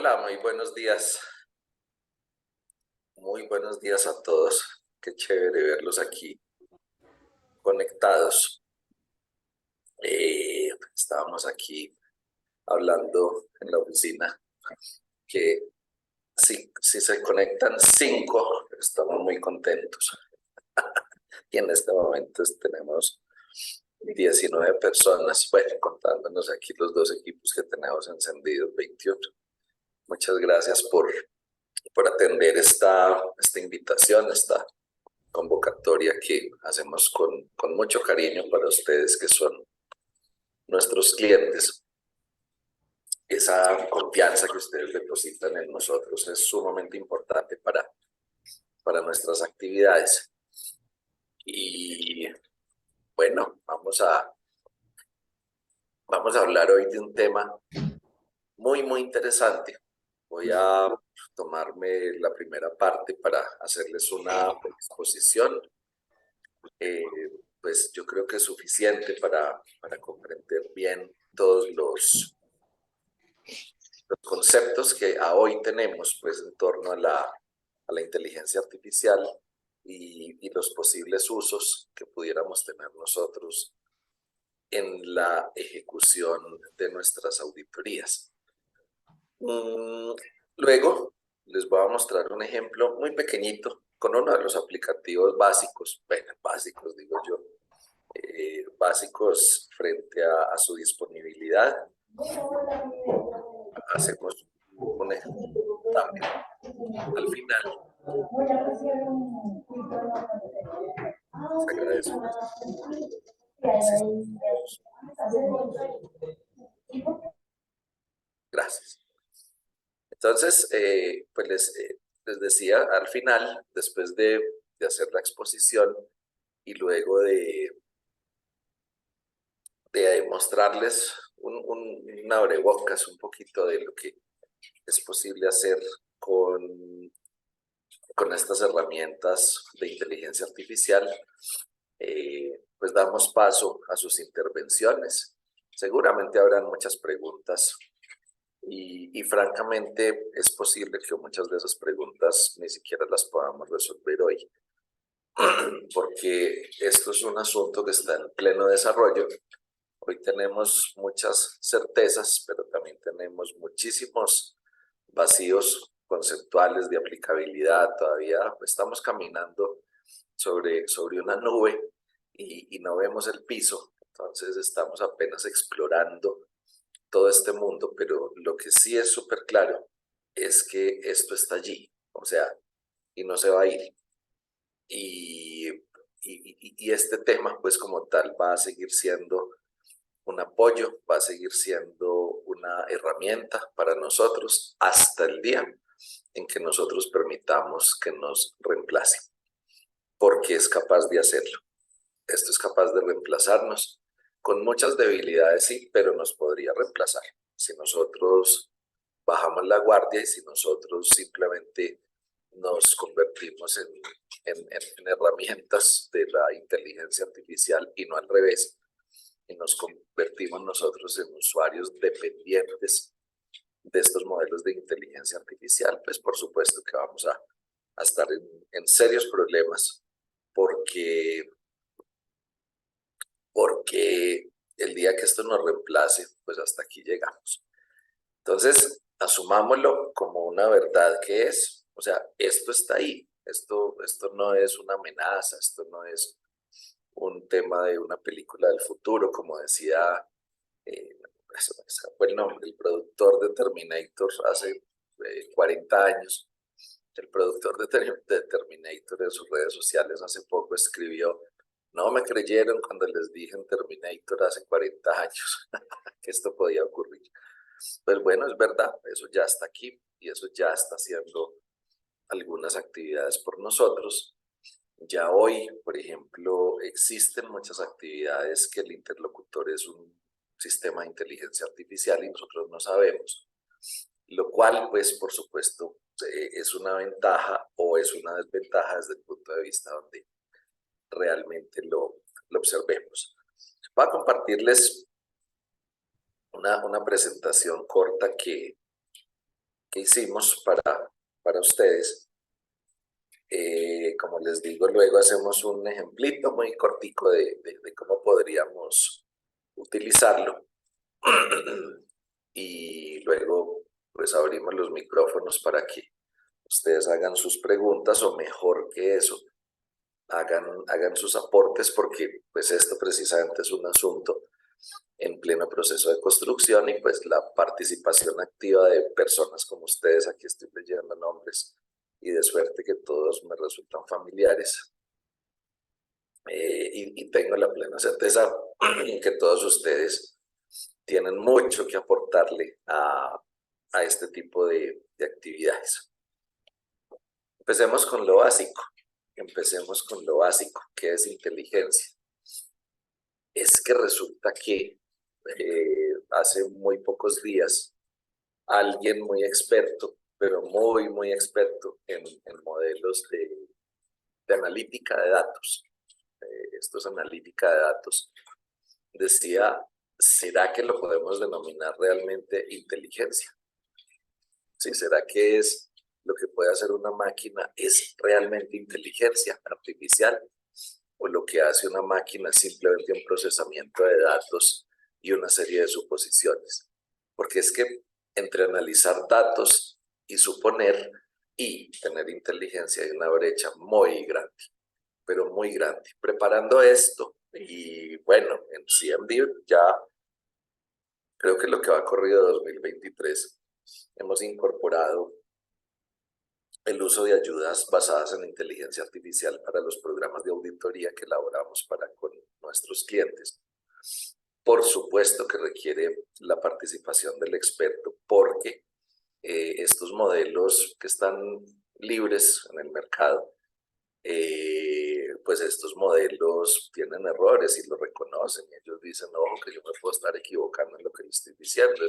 Hola, muy buenos días. Muy buenos días a todos. Qué chévere verlos aquí conectados. Estábamos aquí hablando en la oficina que si se conectan 5, estamos muy contentos. Y en este momento tenemos 19 personas, bueno, contándonos aquí los dos equipos que tenemos encendidos, 21. Muchas gracias por atender esta invitación, esta convocatoria que hacemos con mucho cariño para ustedes que son nuestros clientes. Esa confianza que ustedes depositan en nosotros es sumamente importante para nuestras actividades. Y bueno, vamos a hablar hoy de un tema muy interesante. Voy a tomarme la primera parte para hacerles una exposición. Pues yo creo que es suficiente para comprender bien todos los conceptos que a hoy tenemos pues en torno a la inteligencia artificial y los posibles usos que pudiéramos tener nosotros en la ejecución de nuestras auditorías. Luego les voy a mostrar un ejemplo muy pequeñito con uno de los aplicativos básicos, bueno, básicos digo yo, básicos frente a su disponibilidad. Hacemos un ejemplo también al final. Les agradezco. Gracias. Entonces, pues les decía al final, después de hacer la exposición y luego de mostrarles un abrebocas un poquito de lo que es posible hacer con estas herramientas de inteligencia artificial, pues damos paso a sus intervenciones. Seguramente habrán muchas preguntas y francamente es posible que muchas de esas preguntas ni siquiera las podamos resolver hoy, porque esto es un asunto que está en pleno desarrollo. Hoy tenemos muchas certezas, pero también tenemos muchísimos vacíos conceptuales de aplicabilidad. Todavía estamos caminando sobre una nube y no vemos el piso. Entonces estamos apenas explorando todo este mundo, pero lo que sí es súper claro es que esto está allí, o sea, y no se va a ir. Y este tema, pues como tal, va a seguir siendo un apoyo, va a seguir siendo una herramienta para nosotros hasta el día en que nosotros permitamos que nos reemplace, porque es capaz de hacerlo. Esto es capaz de reemplazarnos con muchas debilidades, sí, pero nos podría reemplazar si nosotros bajamos la guardia y si nosotros simplemente nos convertimos en herramientas de la inteligencia artificial y no al revés, y nos convertimos nosotros en usuarios dependientes de estos modelos de inteligencia artificial, pues por supuesto que vamos a estar en serios problemas porque el día que esto nos reemplace, pues hasta aquí llegamos. Entonces, asumámoslo como una verdad que es, o sea, esto está ahí, esto no es una amenaza, esto no es un tema de una película del futuro, como decía, fue el nombre, el productor de Terminator hace 40 años. El productor de Terminator en sus redes sociales hace poco escribió: no me creyeron cuando les dije en Terminator hace 40 años que esto podía ocurrir. Pues bueno, es verdad, eso ya está aquí y eso ya está haciendo algunas actividades por nosotros. Ya hoy, por ejemplo, existen muchas actividades que el interlocutor es un sistema de inteligencia artificial y nosotros no sabemos, lo cual, pues, por supuesto, es una ventaja o es una desventaja desde el punto de vista donde realmente lo observemos. Voy a compartirles una presentación corta que que hicimos para ustedes. Como les digo, luego hacemos un ejemplito muy cortico de cómo podríamos utilizarlo. Y luego pues abrimos los micrófonos para que ustedes hagan sus preguntas, o mejor que eso, hagan sus aportes, porque pues esto precisamente es un asunto en pleno proceso de construcción, y pues la participación activa de personas como ustedes, aquí estoy leyendo nombres y de suerte que todos me resultan familiares, y tengo la plena certeza que todos ustedes tienen mucho que aportarle a este tipo de actividades. Empecemos con lo básico. Empecemos con lo básico, que es inteligencia. Es que resulta que hace muy pocos días alguien muy experto, pero muy experto en modelos de analítica de datos, esto es analítica de datos, decía, ¿será que lo podemos denominar realmente inteligencia? ¿Sí? ¿Será que es lo que puede hacer una máquina es realmente inteligencia artificial? ¿O lo que hace una máquina es simplemente un procesamiento de datos y una serie de suposiciones? Porque es que entre analizar datos y suponer y tener inteligencia hay una brecha muy grande, pero muy grande. Preparando esto, y bueno, en CMD ya creo que lo que va corrido de 2023, hemos incorporado el uso de ayudas basadas en inteligencia artificial para los programas de auditoría que elaboramos con nuestros clientes. Por supuesto que requiere la participación del experto, porque estos modelos que están libres en el mercado, pues estos modelos tienen errores y lo reconocen, y ellos dicen, ojo, que yo me puedo estar equivocando en lo que le estoy diciendo.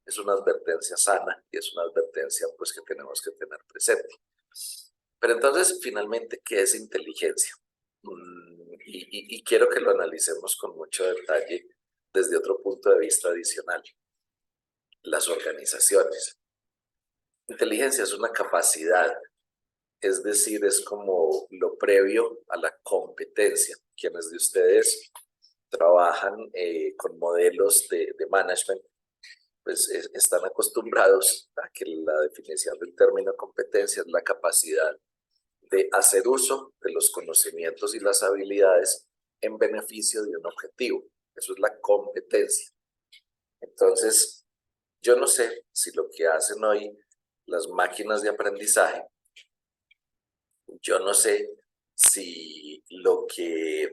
Es una advertencia sana, y es una advertencia pues que tenemos que tener presente. Pero entonces, finalmente, ¿qué es inteligencia? Y quiero que lo analicemos con mucho detalle desde otro punto de vista adicional: las organizaciones. Inteligencia es una capacidad, es decir, es como lo previo a la competencia. Quienes de ustedes trabajan con modelos de management, pues están acostumbrados a que la definición del término competencia es la capacidad de hacer uso de los conocimientos y las habilidades en beneficio de un objetivo. Eso es la competencia. Entonces, yo no sé si lo que hacen hoy las máquinas de aprendizaje, yo no sé si lo que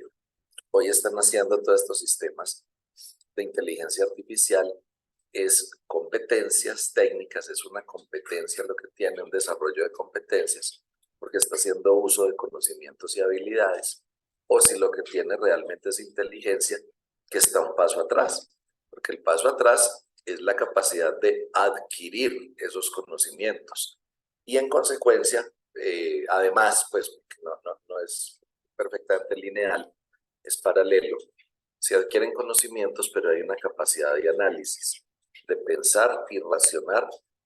hoy están haciendo todos estos sistemas de inteligencia artificial es competencias técnicas, es una competencia lo que tiene, un desarrollo de competencias, porque está haciendo uso de conocimientos y habilidades, o si lo que tiene realmente es inteligencia, que está un paso atrás, porque el paso atrás es la capacidad de adquirir esos conocimientos, y en consecuencia, además, pues no es perfectamente lineal, es paralelo. Se adquieren conocimientos, pero hay una capacidad de análisis, de pensar y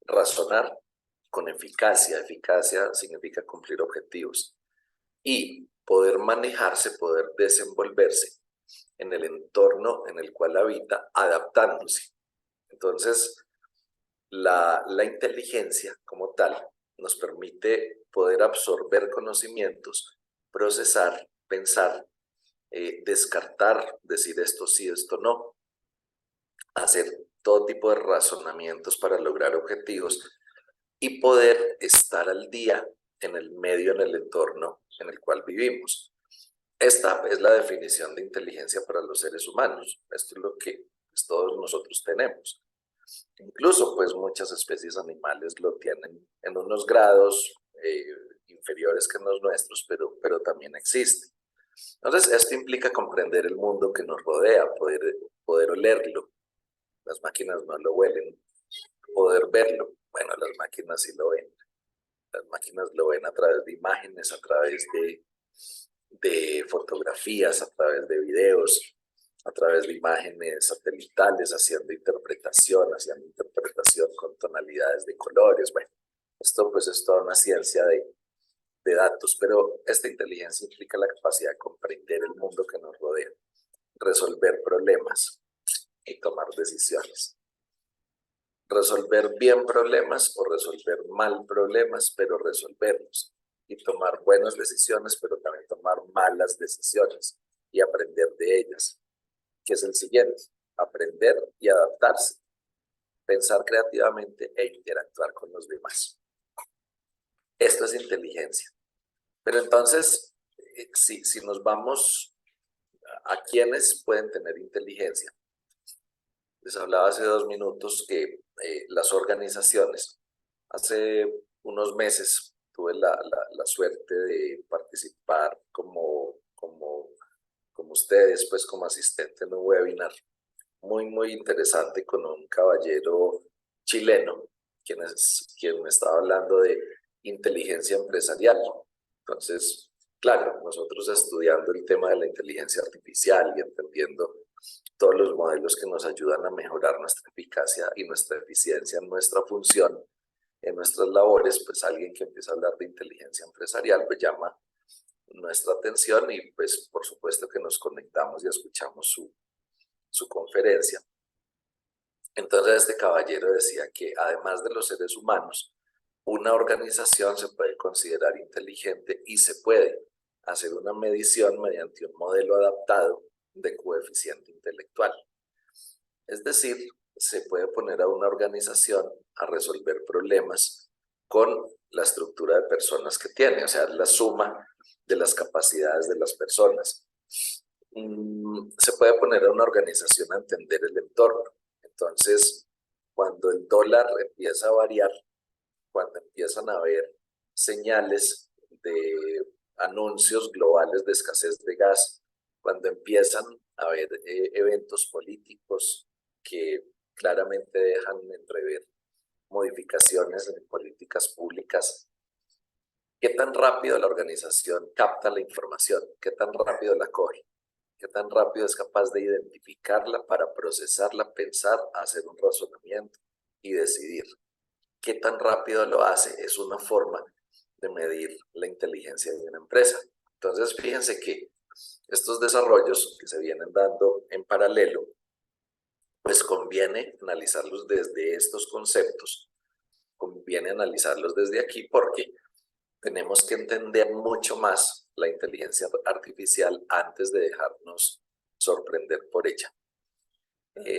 razonar con eficacia. Eficacia significa cumplir objetivos, y poder manejarse, poder desenvolverse en el entorno en el cual habita, adaptándose. Entonces, la inteligencia como tal nos permite poder absorber conocimientos, procesar, pensar, descartar, decir esto sí, esto no, hacer todo tipo de razonamientos para lograr objetivos, y poder estar al día en el medio, en el entorno en el cual vivimos. Esta es la definición de inteligencia para los seres humanos. Esto es lo que pues, todos nosotros tenemos. Incluso pues muchas especies animales lo tienen en unos grados inferiores que los nuestros, pero también existe. Entonces, esto implica comprender el mundo que nos rodea, poder olerlo. Las máquinas no lo huelen. Poder verlo. Bueno, las máquinas sí lo ven. Las máquinas lo ven a través de imágenes, a través de fotografías, a través de videos. a través de imágenes satelitales, haciendo interpretación con tonalidades de colores. Bueno, esto pues es toda una ciencia de datos, pero esta inteligencia implica la capacidad de comprender el mundo que nos rodea, resolver problemas y tomar decisiones. Resolver bien problemas o resolver mal problemas, pero resolverlos. Y tomar buenas decisiones, pero también tomar malas decisiones y aprender de ellas. Que es el siguiente: aprender y adaptarse, pensar creativamente e interactuar con los demás. Esto es inteligencia. Pero entonces, si nos vamos a quienes pueden tener inteligencia, les hablaba hace 2 minutos que las organizaciones, hace unos meses tuve la suerte de participar como ustedes, pues como asistente en un webinar muy interesante con un caballero chileno, quien me estaba hablando de inteligencia empresarial. Entonces, claro, nosotros estudiando el tema de la inteligencia artificial y entendiendo todos los modelos que nos ayudan a mejorar nuestra eficacia y nuestra eficiencia en nuestra función, en nuestras labores, pues alguien que empieza a hablar de inteligencia empresarial pues llama nuestra atención y pues por supuesto que nos conectamos y escuchamos su conferencia. Entonces este caballero decía que además de los seres humanos, una organización se puede considerar inteligente y se puede hacer una medición mediante un modelo adaptado de coeficiente intelectual. Es decir, se puede poner a una organización a resolver problemas con la estructura de personas que tiene, o sea, la suma de las capacidades de las personas. Se puede poner a una organización a entender el entorno. Entonces, cuando el dólar empieza a variar, cuando empiezan a haber señales de anuncios globales de escasez de gas, cuando empiezan a haber eventos políticos que claramente dejan entrever modificaciones en políticas públicas, ¿qué tan rápido la organización capta la información? ¿Qué tan rápido la coge? ¿Qué tan rápido es capaz de identificarla para procesarla, pensar, hacer un razonamiento y decidir? ¿Qué tan rápido lo hace? Es una forma de medir la inteligencia de una empresa. Entonces, fíjense que estos desarrollos que se vienen dando en paralelo, pues conviene analizarlos desde estos conceptos, conviene analizarlos desde aquí porque tenemos que entender mucho más la inteligencia artificial antes de dejarnos sorprender por ella.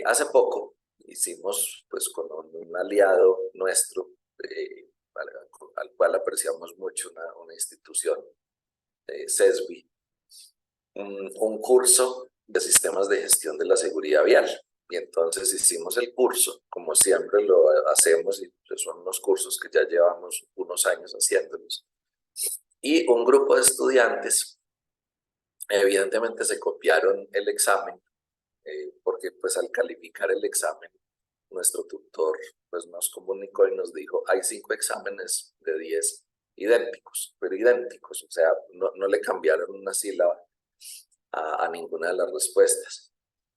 Hace poco hicimos, pues con un aliado nuestro, al cual apreciamos mucho, una institución, CESBI, un curso de sistemas de gestión de la seguridad vial. Y entonces hicimos el curso, como siempre lo hacemos, y pues son unos cursos que ya llevamos unos años haciéndolos. Y un grupo de estudiantes, evidentemente se copiaron el examen, porque pues al calificar el examen, nuestro tutor pues nos comunicó y nos dijo, hay 5 exámenes de 10 idénticos, pero idénticos, o sea, no le cambiaron una sílaba a ninguna de las respuestas,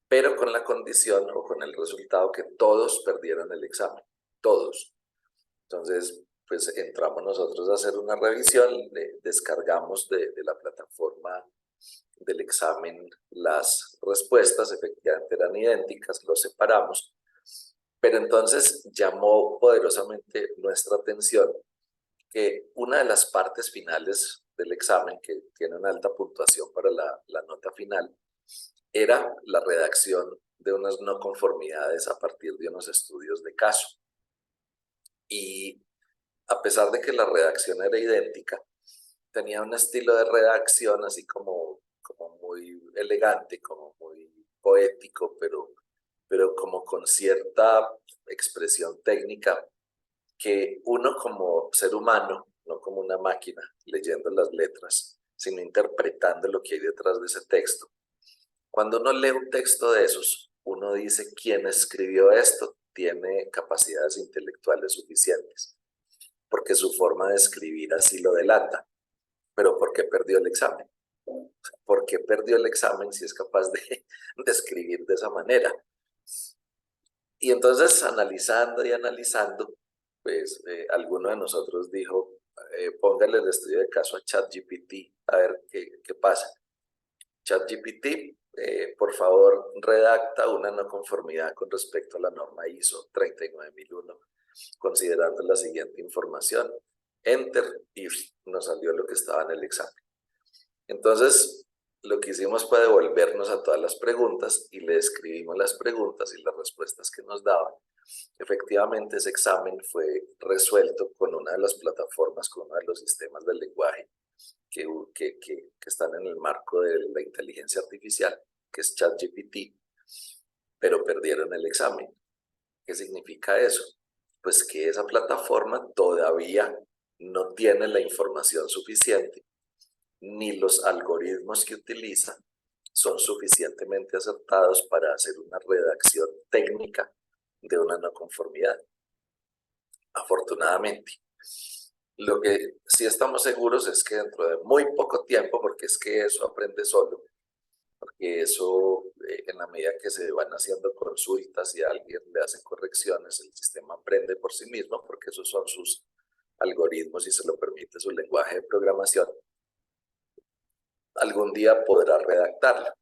pero con la condición o con el resultado que todos perdieron el examen, todos. Entonces, pues entramos nosotros a hacer una revisión, descargamos de la plataforma del examen las respuestas, efectivamente eran idénticas, los separamos, pero entonces llamó poderosamente nuestra atención que una de las partes finales del examen, que tiene una alta puntuación para la nota final, era la redacción de unas no conformidades a partir de unos estudios de caso. Y a pesar de que la redacción era idéntica, tenía un estilo de redacción así como muy elegante, como muy poético, pero como con cierta expresión técnica que uno como ser humano, no como una máquina leyendo las letras, sino interpretando lo que hay detrás de ese texto. Cuando uno lee un texto de esos, uno dice quién escribió esto tiene capacidades intelectuales suficientes, porque su forma de escribir así lo delata. Pero ¿por qué perdió el examen? ¿Por qué perdió el examen si es capaz de escribir de esa manera? Y entonces, analizando y analizando, pues alguno de nosotros dijo, póngale el estudio de caso a ChatGPT a ver qué pasa. ChatGPT, por favor, redacta una no conformidad con respecto a la norma ISO 39001, considerando la siguiente información. Enter, y nos salió lo que estaba en el examen. Entonces, lo que hicimos fue devolvernos a todas las preguntas y le escribimos las preguntas y las respuestas que nos daban. Efectivamente, ese examen fue resuelto con una de las plataformas, con uno de los sistemas del lenguaje que están en el marco de la inteligencia artificial, que es ChatGPT, pero perdieron el examen. ¿Qué significa eso? Pues que esa plataforma todavía no tiene la información suficiente, ni los algoritmos que utiliza son suficientemente acertados para hacer una redacción técnica de una no conformidad. Afortunadamente. Lo que sí estamos seguros es que dentro de muy poco tiempo, porque es que eso aprende solo, porque eso en la medida que se van haciendo consultas y alguien le hace correcciones, el sistema aprende por sí mismo, porque esos son sus algoritmos y se lo permite su lenguaje de programación. Algún día podrá redactarla.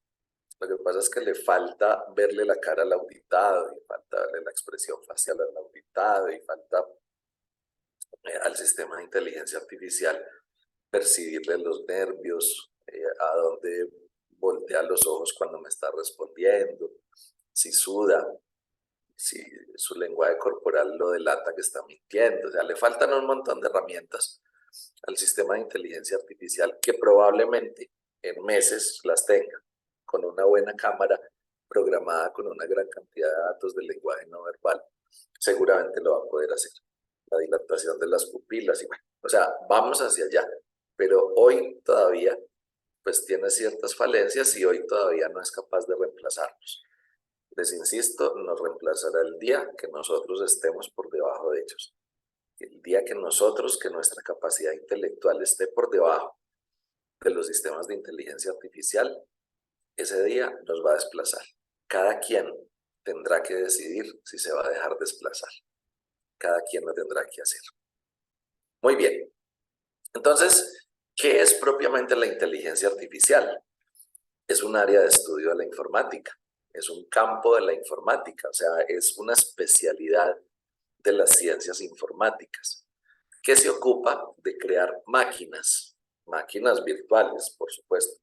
Lo que pasa es que le falta verle la cara al auditado, y falta verle la expresión facial al auditado, y falta al sistema de inteligencia artificial percibirle los nervios, a dónde voltea los ojos cuando me está respondiendo, si suda, si su lenguaje corporal lo delata que está mintiendo. O sea, le faltan un montón de herramientas al sistema de inteligencia artificial que probablemente en meses las tenga, con una buena cámara programada con una gran cantidad de datos del lenguaje no verbal. Seguramente lo va a poder hacer. La dilatación de las pupilas y bueno, o sea, vamos hacia allá, pero hoy todavía pues tiene ciertas falencias y hoy todavía no es capaz de reemplazarnos. Les insisto, nos reemplazará el día que nosotros estemos por debajo de ellos. El día que nosotros, que nuestra capacidad intelectual esté por debajo de los sistemas de inteligencia artificial, ese día nos va a desplazar. Cada quien tendrá que decidir si se va a dejar desplazar. Cada quien lo tendrá que hacer. Muy bien. Entonces, ¿qué es propiamente la inteligencia artificial? Es un área de estudio de la informática, es un campo de la informática, o sea, es una especialidad de las ciencias informáticas, que se ocupa de crear máquinas virtuales, por supuesto,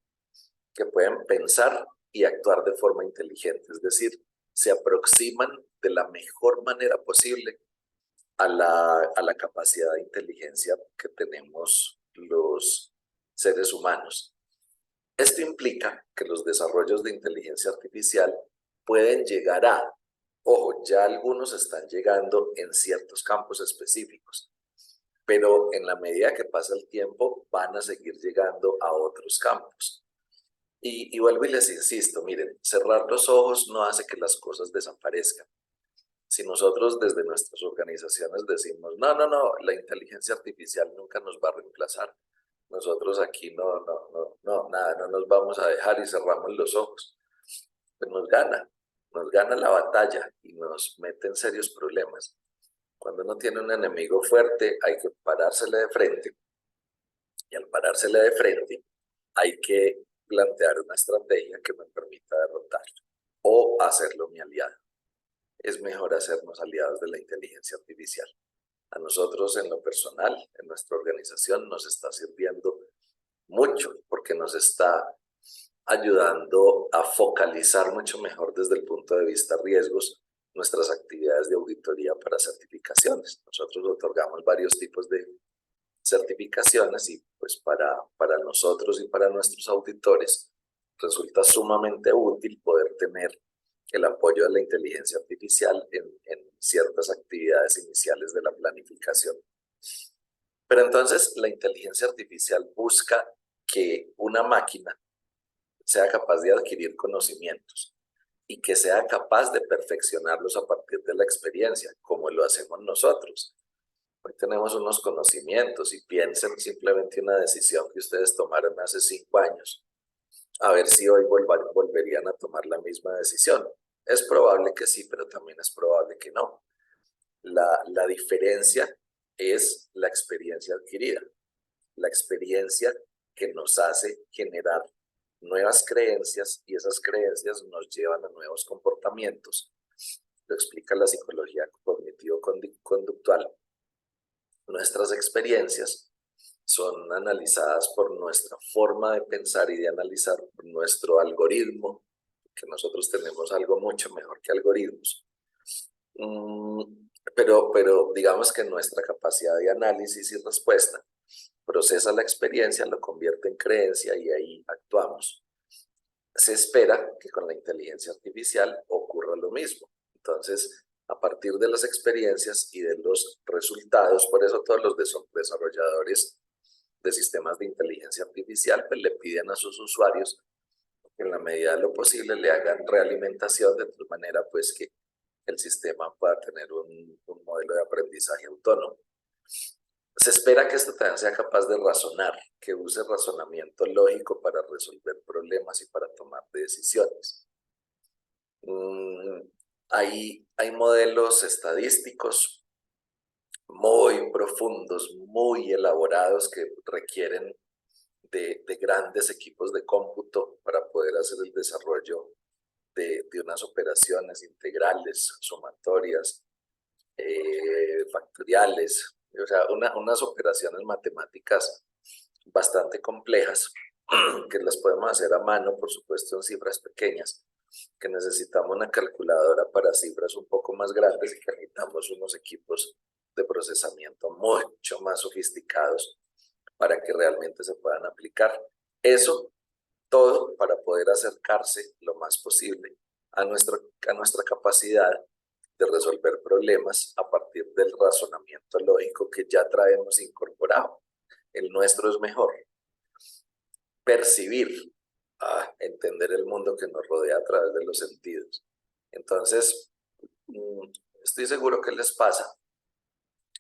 que pueden pensar y actuar de forma inteligente, es decir, se aproximan de la mejor manera posible a la capacidad de inteligencia que tenemos los seres humanos. Esto implica que los desarrollos de inteligencia artificial pueden llegar a, ojo, ya algunos están llegando en ciertos campos específicos, pero en la medida que pasa el tiempo van a seguir llegando a otros campos. Y vuelvo y les insisto, miren, cerrar los ojos no hace que las cosas desaparezcan. Si nosotros desde nuestras organizaciones decimos, no, la inteligencia artificial nunca nos va a reemplazar, nosotros aquí nada, no nos vamos a dejar y cerramos los ojos, pues nos gana la batalla y nos mete en serios problemas. Cuando uno tiene un enemigo fuerte, hay que parársele de frente, y al parársele de frente, hay que plantear una estrategia que me permita derrotarlo o hacerlo mi aliado. Es mejor hacernos aliados de la inteligencia artificial. A nosotros en lo personal, en nuestra organización, nos está sirviendo mucho porque nos está ayudando a focalizar mucho mejor desde el punto de vista riesgos nuestras actividades de auditoría para certificaciones. Nosotros otorgamos varios tipos de certificaciones y pues para nosotros y para nuestros auditores resulta sumamente útil poder tener el apoyo de la inteligencia artificial en ciertas actividades iniciales de la planificación. Pero entonces la inteligencia artificial busca que una máquina sea capaz de adquirir conocimientos y que sea capaz de perfeccionarlos a partir de la experiencia, como lo hacemos nosotros. Hoy tenemos unos conocimientos y piensen simplemente una decisión que ustedes tomaron hace 5 años a ver si hoy volverían a tomar la misma decisión. Es probable que sí, pero también es probable que no. La diferencia es la experiencia adquirida, la experiencia que nos hace generar nuevas creencias y esas creencias nos llevan a nuevos comportamientos. Lo explica la psicología cognitivo-conductual. Nuestras experiencias son analizadas por nuestra forma de pensar y de analizar, por nuestro algoritmo, que nosotros tenemos algo mucho mejor que algoritmos. Pero digamos que nuestra capacidad de análisis y respuesta procesa la experiencia, lo convierte en creencia y ahí actuamos. Se espera que con la inteligencia artificial ocurra lo mismo. Entonces, a partir de las experiencias y de los resultados, por eso todos los desarrolladores de sistemas de inteligencia artificial pues, le piden a sus usuarios que en la medida de lo posible le hagan realimentación de tal manera pues que el sistema pueda tener un modelo de aprendizaje autónomo. Se espera que esto también sea capaz de razonar, que use razonamiento lógico para resolver problemas y para tomar decisiones. Hay modelos estadísticos muy profundos, muy elaborados que requieren de grandes equipos de cómputo para poder hacer el desarrollo de unas operaciones integrales, sumatorias, factoriales, o sea, unas operaciones matemáticas bastante complejas que las podemos hacer a mano, por supuesto, en cifras pequeñas, que necesitamos una calculadora para cifras un poco más grandes y que necesitamos unos equipos de procesamiento mucho más sofisticados para que realmente se puedan aplicar. Eso todo para poder acercarse lo más posible a nuestra capacidad de resolver problemas a partir del razonamiento lógico que ya traemos incorporado. El nuestro es mejor. Percibir, entender el mundo que nos rodea a través de los sentidos. Entonces, estoy seguro que les pasa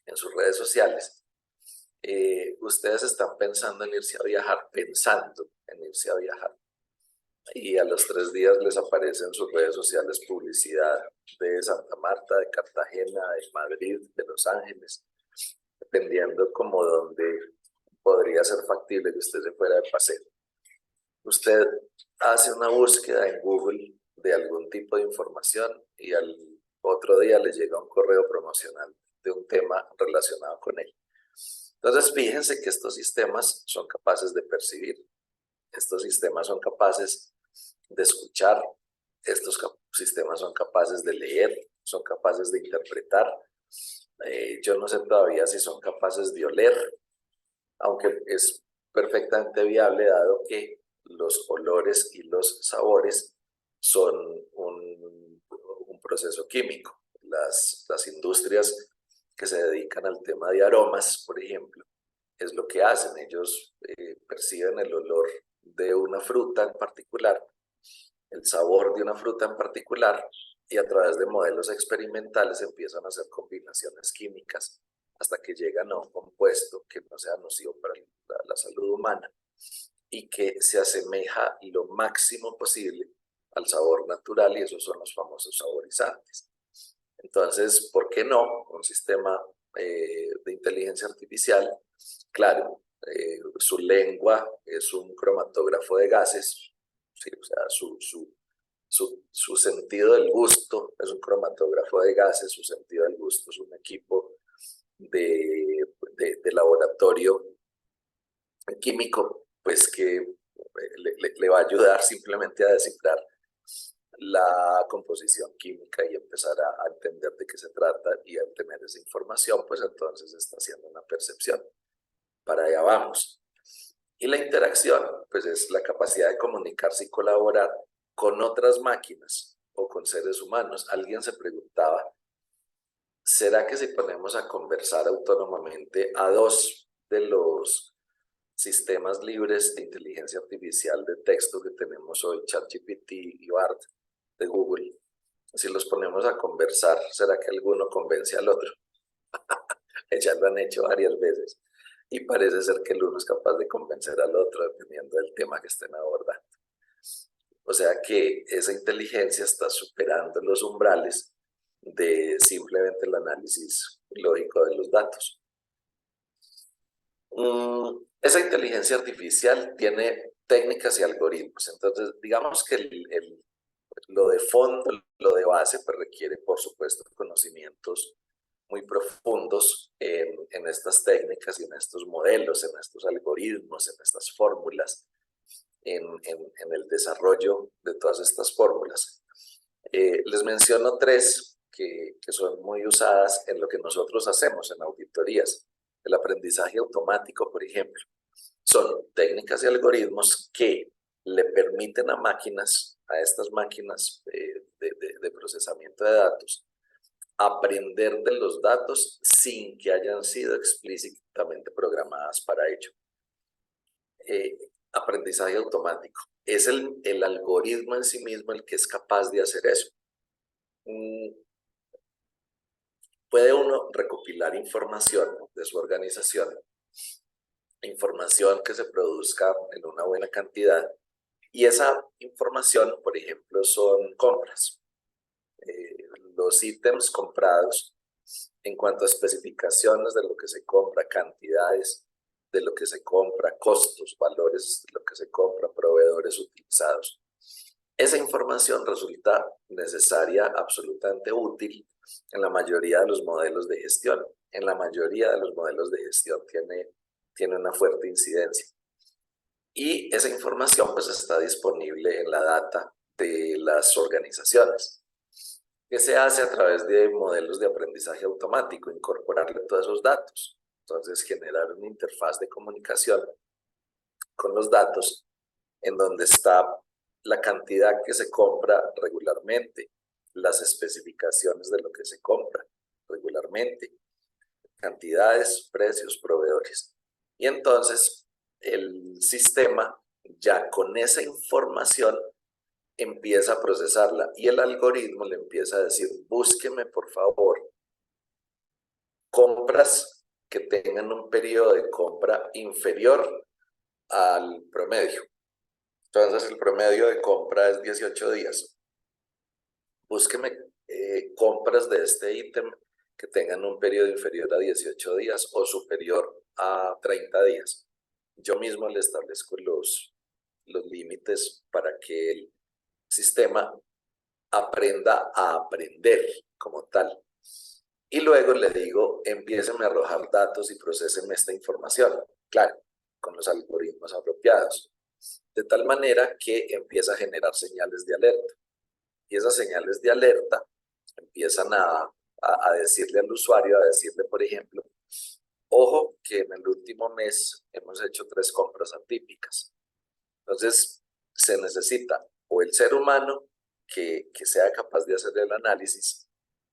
en sus redes sociales. Ustedes están pensando en irse a viajar, pensando en irse a viajar. Y a los 3 días les aparece en sus redes sociales publicidad de Santa Marta, de Cartagena, de Madrid, de Los Ángeles, dependiendo como donde podría ser factible que usted se fuera de paseo. Usted hace una búsqueda en Google de algún tipo de información y al otro día le llega un correo promocional de un tema relacionado con él. Entonces, fíjense que estos sistemas son capaces de percibir, estos sistemas son capaces de escuchar, estos sistemas son capaces de leer, son capaces de interpretar. Yo no sé todavía si son capaces de oler, aunque es perfectamente viable dado que los olores y los sabores son un proceso químico. Las industrias que se dedican al tema de aromas, por ejemplo, es lo que hacen. Ellos perciben el olor de una fruta en particular, el sabor de una fruta en particular, y a través de modelos experimentales empiezan a hacer combinaciones químicas hasta que llegan a un compuesto que no sea nocivo para la salud humana y que se asemeja lo máximo posible al sabor natural, y esos son los famosos saborizantes. Entonces, ¿por qué no un sistema de inteligencia artificial? Claro, su lengua es un cromatógrafo de gases, ¿sí? O sea, su sentido del gusto es un cromatógrafo de gases, su sentido del gusto es un equipo de laboratorio químico, pues que le va a ayudar simplemente a descifrar la composición química y empezar a entender de qué se trata, y al tener esa información, pues entonces está haciendo una percepción. Para allá vamos. Y la interacción, pues es la capacidad de comunicarse y colaborar con otras máquinas o con seres humanos. Alguien se preguntaba, ¿será que si ponemos a conversar autónomamente a 2 de los sistemas libres de inteligencia artificial de texto que tenemos hoy, ChatGPT y BART de Google, si los ponemos a conversar, ¿será que alguno convence al otro? Ya lo han hecho varias veces y parece ser que el uno es capaz de convencer al otro dependiendo del tema que estén abordando. O sea que esa inteligencia está superando los umbrales de simplemente el análisis lógico de los datos. Esa inteligencia artificial tiene técnicas y algoritmos. Entonces, digamos que lo de fondo, lo de base, pues requiere, por supuesto, conocimientos muy profundos en estas técnicas y en estos modelos, en estos algoritmos, en estas fórmulas, en el desarrollo de todas estas fórmulas. Les menciono tres que son muy usadas en lo que nosotros hacemos en auditorías. El aprendizaje automático, por ejemplo, son técnicas y algoritmos que le permiten a máquinas, a estas máquinas de procesamiento de datos, aprender de los datos sin que hayan sido explícitamente programadas para ello. Aprendizaje automático. Es el algoritmo en sí mismo el que es capaz de hacer eso. Puede uno recopilar información de su organización, información que se produzca en una buena cantidad, y esa información, por ejemplo, son compras. Los ítems comprados en cuanto a especificaciones de lo que se compra, cantidades de lo que se compra, costos, valores de lo que se compra, proveedores utilizados. Esa información resulta necesaria, absolutamente útil en la mayoría de los modelos de gestión. En la mayoría de los modelos de gestión tiene una fuerte incidencia. Y esa información pues está disponible en la data de las organizaciones. ¿Qué se hace a través de modelos de aprendizaje automático? Incorporarle todos esos datos. Entonces, generar una interfaz de comunicación con los datos en donde está la cantidad que se compra regularmente, las especificaciones de lo que se compra regularmente, cantidades, precios, proveedores. Y entonces, el sistema ya con esa información empieza a procesarla y el algoritmo le empieza a decir, búsqueme por favor compras que tengan un periodo de compra inferior al promedio. Entonces el promedio de compra es 18 días. Búsqueme compras de este ítem que tengan un periodo inferior a 18 días o superior a 30 días. Yo mismo le establezco los límites para que el sistema aprenda a aprender como tal. Y luego le digo, empiéceme a arrojar datos y procéseme esta información. Claro, con los algoritmos apropiados. De tal manera que empieza a generar señales de alerta. Y esas señales de alerta empiezan a decirle al usuario, a decirle, por ejemplo, ojo que en el último mes hemos hecho 3 compras atípicas. Entonces, se necesita o el ser humano que sea capaz de hacer el análisis,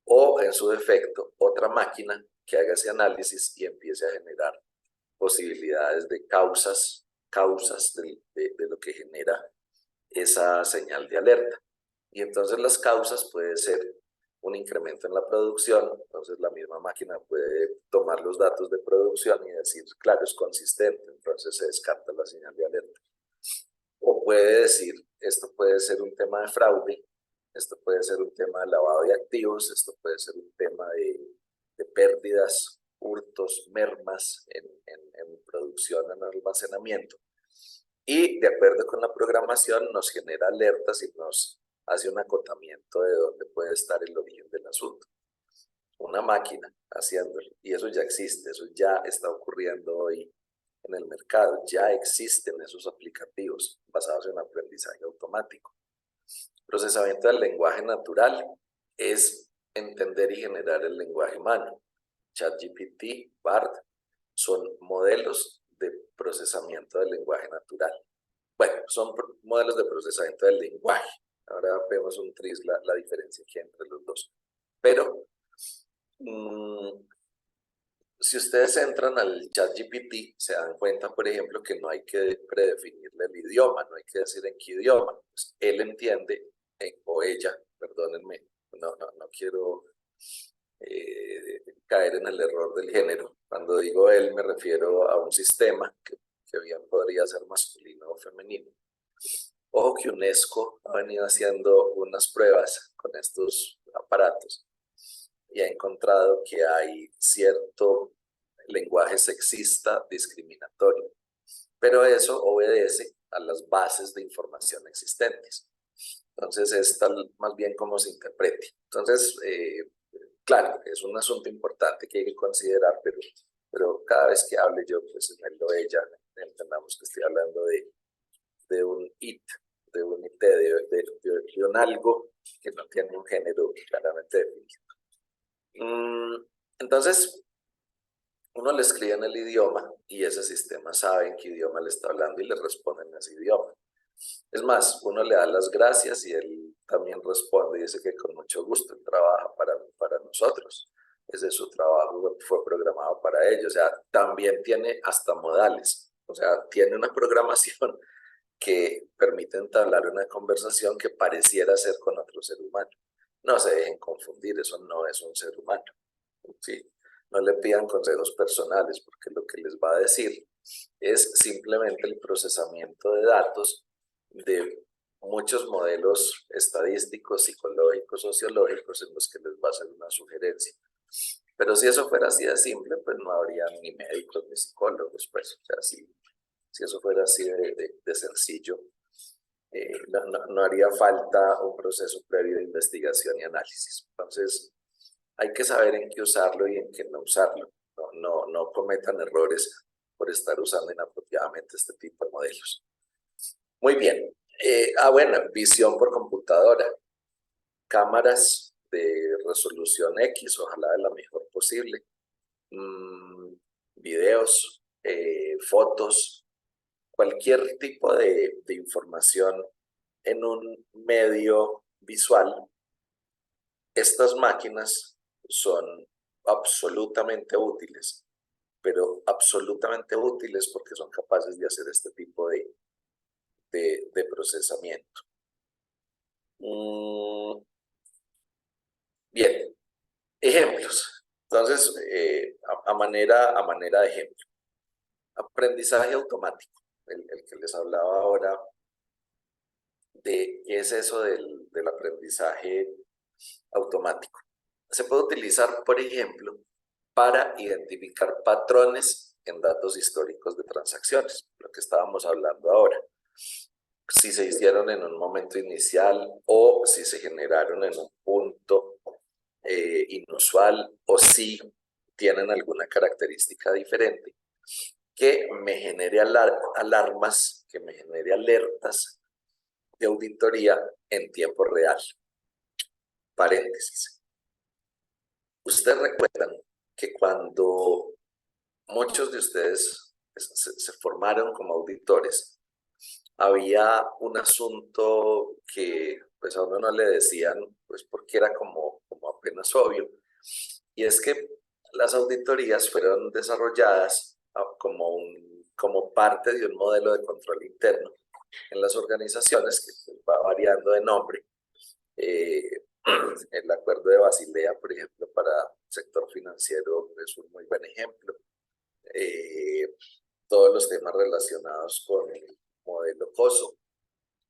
o en su defecto, otra máquina que haga ese análisis y empiece a generar posibilidades de causas de lo que genera esa señal de alerta. Y entonces las causas puede ser un incremento en la producción, entonces la misma máquina puede tomar los datos de producción y decir, claro, es consistente, entonces se descarta la señal de alerta. O puede decir, esto puede ser un tema de fraude, esto puede ser un tema de lavado de activos, esto puede ser un tema de pérdidas, hurtos, mermas en producción, en almacenamiento. Y de acuerdo con la programación nos genera alertas y nos hace un acotamiento de dónde puede estar el origen del asunto. Una máquina haciéndolo. Y eso ya existe, eso ya está ocurriendo hoy en el mercado. Ya existen esos aplicativos basados en aprendizaje automático. Procesamiento del lenguaje natural es entender y generar el lenguaje humano. ChatGPT, BART, son modelos de procesamiento del lenguaje natural. Bueno, son modelos de procesamiento del lenguaje. Ahora vemos un tris la diferencia que hay entre los dos. Pero si ustedes entran al ChatGPT, se dan cuenta, por ejemplo, que no hay que predefinirle el idioma, no hay que decir en qué idioma. Pues él entiende, o ella, perdónenme, no quiero caer en el error del género. Cuando digo él, me refiero a un sistema que bien podría ser masculino o femenino. Ojo que UNESCO ha venido haciendo unas pruebas con estos aparatos y ha encontrado que hay cierto lenguaje sexista discriminatorio, pero eso obedece a las bases de información existentes. Entonces es tal más bien como se interprete. Entonces, claro, es un asunto importante que hay que considerar, pero cada vez que hable yo, pues en él o ella, entendamos que estoy hablando de un it, de un IT, de un algo que no tiene un género claramente definido. Entonces, uno le escribe en el idioma y ese sistema sabe en qué idioma le está hablando y le responde en ese idioma. Es más, uno le da las gracias y él también responde y dice que con mucho gusto él trabaja para nosotros. Ese es su trabajo, fue programado para ello. O sea, también tiene hasta modales. O sea, tiene una programación que permite entablar una conversación que pareciera ser con otro ser humano. No se dejen confundir, eso no es un ser humano. ¿Sí? No le pidan consejos personales porque lo que les va a decir es simplemente el procesamiento de datos de muchos modelos estadísticos, psicológicos, sociológicos en los que les va a hacer una sugerencia. Pero si eso fuera así de simple, pues no habría ni médicos ni psicólogos, pues, o sea, si eso fuera así de sencillo, no haría falta un proceso previo de investigación y análisis. Entonces, hay que saber en qué usarlo y en qué no usarlo. No cometan errores por estar usando inapropiadamente este tipo de modelos. Muy bien. Bueno, visión por computadora. Cámaras de resolución X, ojalá de la mejor posible. Videos, fotos, cualquier tipo de información en un medio visual. Estas máquinas son absolutamente útiles, pero absolutamente útiles porque son capaces de hacer este tipo de procesamiento. Bien, ejemplos. Entonces, a manera de ejemplo, aprendizaje automático, el que les hablaba ahora de qué es eso del aprendizaje automático. Se puede utilizar, por ejemplo, para identificar patrones en datos históricos de transacciones, lo que estábamos hablando ahora. Si se hicieron en un momento inicial o si se generaron en un punto inusual o si tienen alguna característica diferente que me genere alarmas, que me genere alertas de auditoría en tiempo real. Paréntesis. Ustedes recuerdan que cuando muchos de ustedes se formaron como auditores, había un asunto que pues a uno no le decían, pues porque era como apenas obvio, y es que las auditorías fueron desarrolladas como parte de un modelo de control interno en las organizaciones que va variando de nombre. El acuerdo de Basilea, por ejemplo, para el sector financiero es un muy buen ejemplo. Todos los temas relacionados con el modelo COSO,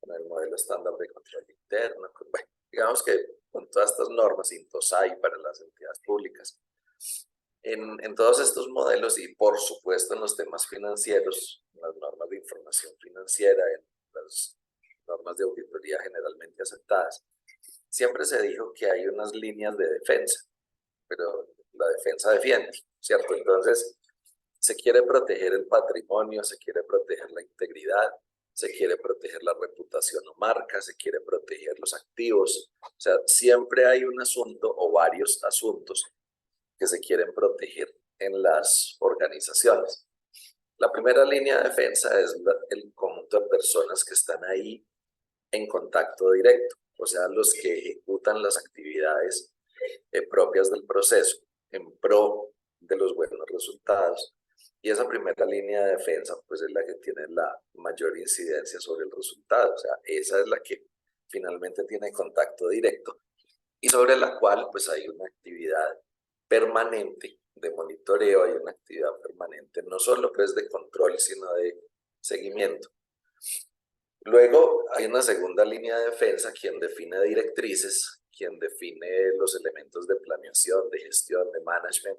con el modelo estándar de control interno, bueno, digamos que con todas estas normas, INTOSAI para las entidades públicas, en todos estos modelos y por supuesto en los temas financieros, en las normas de información financiera, en las normas de auditoría generalmente aceptadas, siempre se dijo que hay unas líneas de defensa, pero la defensa defiende, ¿cierto? Entonces, se quiere proteger el patrimonio, se quiere proteger la integridad, se quiere proteger la reputación o marca, se quiere proteger los activos. O sea, siempre hay un asunto o varios asuntos que se quieren proteger en las organizaciones. La primera línea de defensa es el conjunto de personas que están ahí en contacto directo, o sea, los que ejecutan las actividades propias del proceso en pro de los buenos resultados. Y esa primera línea de defensa, pues es la que tiene la mayor incidencia sobre el resultado. O sea, esa es la que finalmente tiene contacto directo y sobre la cual pues hay una actividad permanente de monitoreo, hay una actividad permanente no solo pues de control, sino de seguimiento. Luego hay una segunda línea de defensa, quien define directrices, quien define los elementos de planeación, de gestión, de management,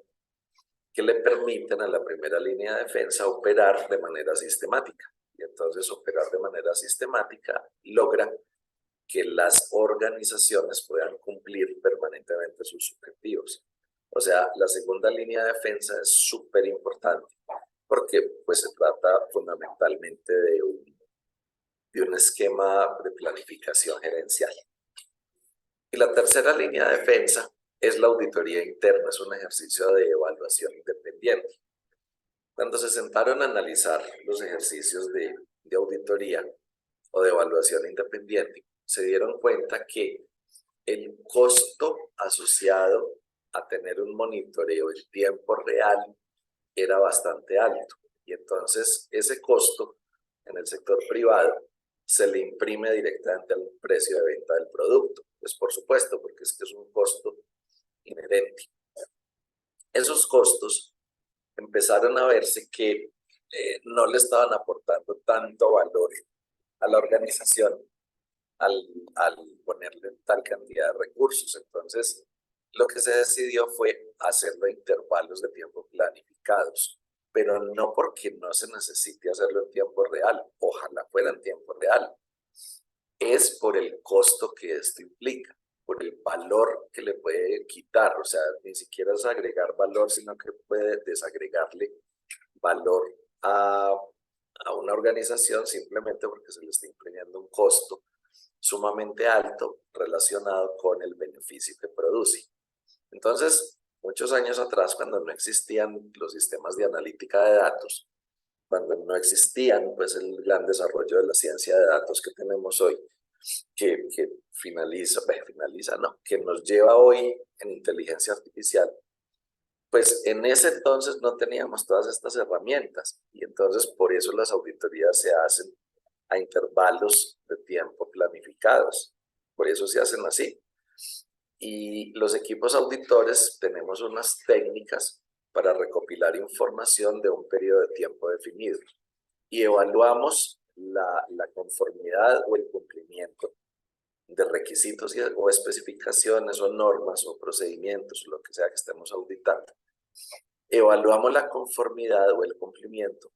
que le permiten a la primera línea de defensa operar de manera sistemática. Y entonces operar de manera sistemática logra que las organizaciones puedan cumplir permanentemente sus objetivos. O sea, la segunda línea de defensa es súper importante porque pues, se trata fundamentalmente de un esquema de planificación gerencial. Y la tercera línea de defensa es la auditoría interna, es un ejercicio de evaluación independiente. Cuando se sentaron a analizar los ejercicios de auditoría o de evaluación independiente, se dieron cuenta que el costo asociado a tener un monitoreo en tiempo real era bastante alto. Y entonces ese costo en el sector privado se le imprime directamente al precio de venta del producto. Pues por supuesto, porque es que es un costo inherente. Esos costos empezaron a verse que no le estaban aportando tanto valor a la organización al ponerle tal cantidad de recursos. Entonces, lo que se decidió fue hacerlo a intervalos de tiempo planificados, pero no porque no se necesite hacerlo en tiempo real, ojalá fuera en tiempo real, es por el costo que esto implica, por el valor que le puede quitar, o sea, ni siquiera es agregar valor, sino que puede desagregarle valor a una organización simplemente porque se le está imprimiendo un costo sumamente alto relacionado con el beneficio que produce. Entonces, muchos años atrás, cuando no existían los sistemas de analítica de datos, cuando no existían pues el gran desarrollo de la ciencia de datos que tenemos hoy, que que nos lleva hoy en inteligencia artificial, pues en ese entonces no teníamos todas estas herramientas y entonces por eso las auditorías se hacen a intervalos de tiempo planificados. Por eso se hacen así. Y los equipos auditores tenemos unas técnicas para recopilar información de un periodo de tiempo definido y evaluamos la conformidad o el cumplimiento de requisitos o especificaciones o normas o procedimientos, lo que sea que estemos auditando. Evaluamos la conformidad o el cumplimiento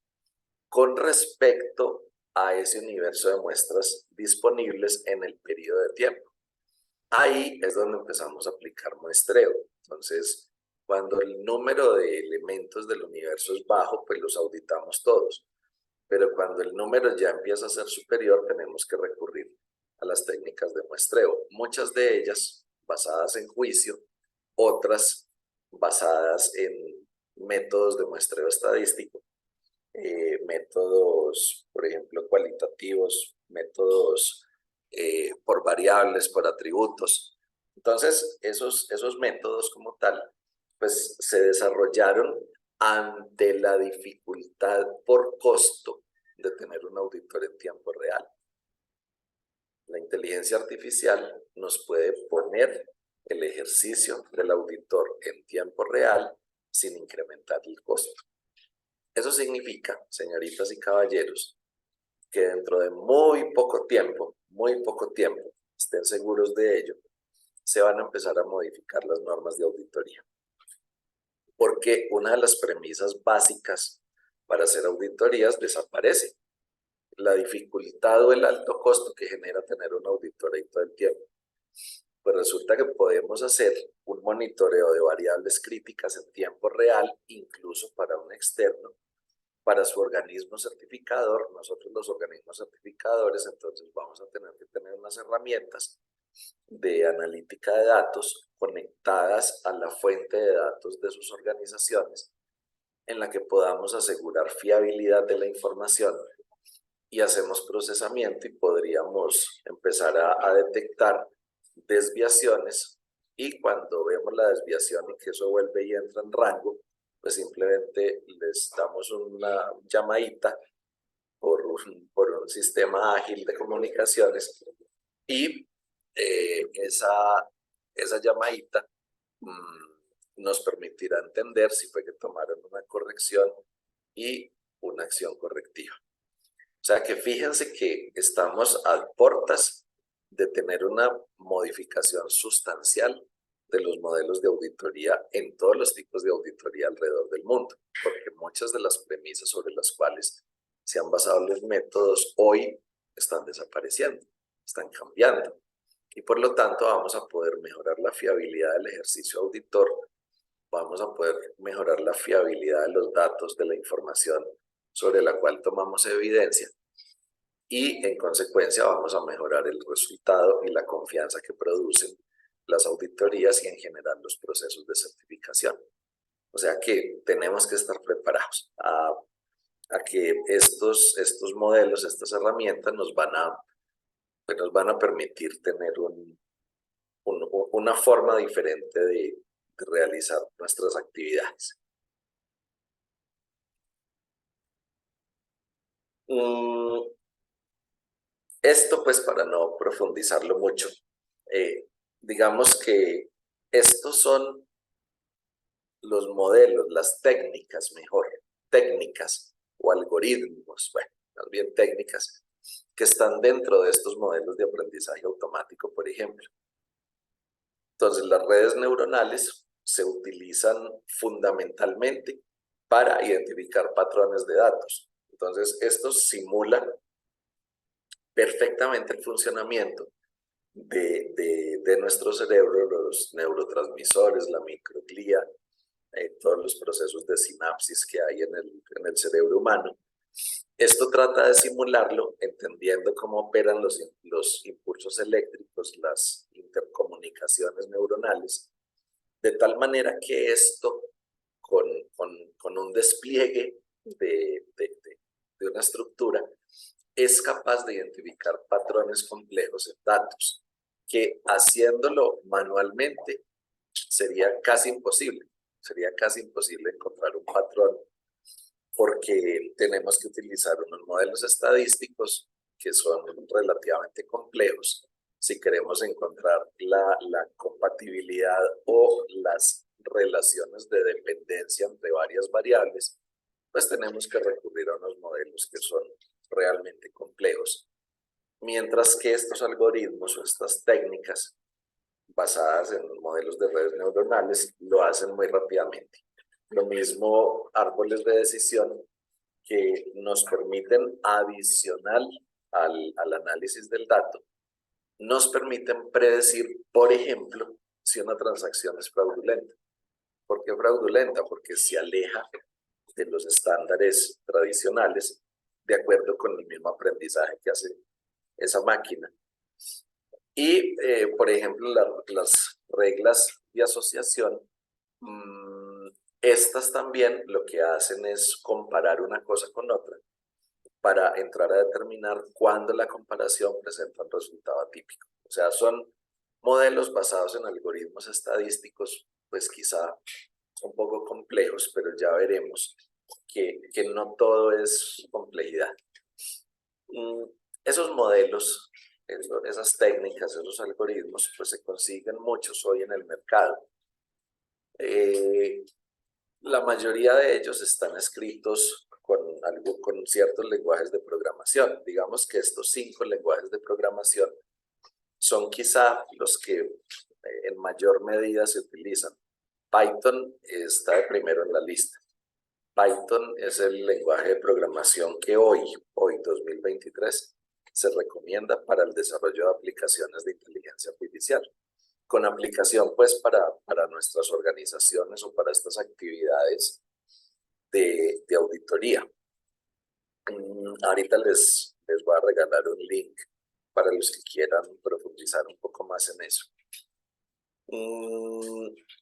con respecto a ese universo de muestras disponibles en el periodo de tiempo. Ahí es donde empezamos a aplicar muestreo. Entonces, cuando el número de elementos del universo es bajo, pues los auditamos todos. Pero cuando el número ya empieza a ser superior, tenemos que recurrir a las técnicas de muestreo. Muchas de ellas basadas en juicio, otras basadas en métodos de muestreo estadístico, métodos, por ejemplo, cualitativos, métodos por variables, por atributos. Entonces, esos métodos como tal, pues se desarrollaron ante la dificultad por costo de tener un auditor en tiempo real. La inteligencia artificial nos puede poner el ejercicio del auditor en tiempo real sin incrementar el costo. Eso significa, señoritas y caballeros, que dentro de muy poco tiempo, estén seguros de ello, se van a empezar a modificar las normas de auditoría. Porque una de las premisas básicas para hacer auditorías desaparece. La dificultad o el alto costo que genera tener un auditor ahí todo el tiempo. Pues resulta que podemos hacer un monitoreo de variables críticas en tiempo real, incluso para un externo, para su organismo certificador. Nosotros los organismos certificadores entonces vamos a tener que tener unas herramientas de analítica de datos conectadas a la fuente de datos de sus organizaciones en la que podamos asegurar fiabilidad de la información y hacemos procesamiento y podríamos empezar a detectar desviaciones y cuando vemos la desviación y que eso vuelve y entra en rango, pues simplemente les damos una llamadita por un sistema ágil de comunicaciones y esa llamadita nos permitirá entender si fue que tomaron una corrección y una acción correctiva. sea que fíjense que estamos a puertas de tener una modificación sustancial de los modelos de auditoría en todos los tipos de auditoría alrededor del mundo, porque muchas de las premisas sobre las cuales se han basado los métodos hoy están desapareciendo, están cambiando. Y por lo tanto vamos a poder mejorar la fiabilidad del ejercicio auditor, vamos a poder mejorar la fiabilidad de los datos, de la información sobre la cual tomamos evidencia, y en consecuencia vamos a mejorar el resultado y la confianza que producen las auditorías y en general los procesos de certificación. O sea que tenemos que estar preparados a que estos modelos, estas herramientas nos van a permitir tener una forma diferente de realizar nuestras actividades. Esto pues para no profundizarlo mucho, digamos que estos son los modelos, las técnicas mejor, técnicas o algoritmos, bueno, más bien técnicas, que están dentro de estos modelos de aprendizaje automático, por ejemplo. Entonces, las redes neuronales se utilizan fundamentalmente para identificar patrones de datos. Entonces, estos simulan perfectamente el funcionamiento de nuestro cerebro, los neurotransmisores, la microglía, todos los procesos de sinapsis que hay en el cerebro humano. Esto trata de simularlo entendiendo cómo operan los impulsos eléctricos, las intercomunicaciones neuronales, de tal manera que esto, con un despliegue de una estructura, es capaz de identificar patrones complejos en datos, que haciéndolo manualmente sería casi imposible. Sería casi imposible encontrar un patrón porque tenemos que utilizar unos modelos estadísticos que son relativamente complejos si queremos encontrar la compatibilidad o las relaciones de dependencia entre varias variables, pues tenemos que recurrir a unos modelos que son realmente complejos. Mientras que estos algoritmos o estas técnicas basadas en modelos de redes neuronales lo hacen muy rápidamente. Lo mismo árboles de decisión que nos permiten adicional al análisis del dato, nos permiten predecir, por ejemplo, si una transacción es fraudulenta. ¿Por qué fraudulenta? Porque se aleja de los estándares tradicionales de acuerdo con el mismo aprendizaje que hace esa máquina. Y, por ejemplo, las reglas de asociación, estas también lo que hacen es comparar una cosa con otra para entrar a determinar cuándo la comparación presenta un resultado atípico. O sea, son modelos basados en algoritmos estadísticos, pues quizá un poco complejos, pero ya veremos que no todo es complejidad. Esos modelos, esas técnicas, esos algoritmos, pues se consiguen muchos hoy en el mercado. La mayoría de ellos están escritos con ciertos lenguajes de programación. Digamos que estos 5 lenguajes de programación son quizá los que en mayor medida se utilizan. Python está de primero en la lista. Python es el lenguaje de programación que hoy 2023, se recomienda para el desarrollo de aplicaciones de inteligencia artificial. Con aplicación, pues, para nuestras organizaciones o para estas actividades de auditoría. Ahorita les voy a regalar un link para los que quieran profundizar un poco más en eso.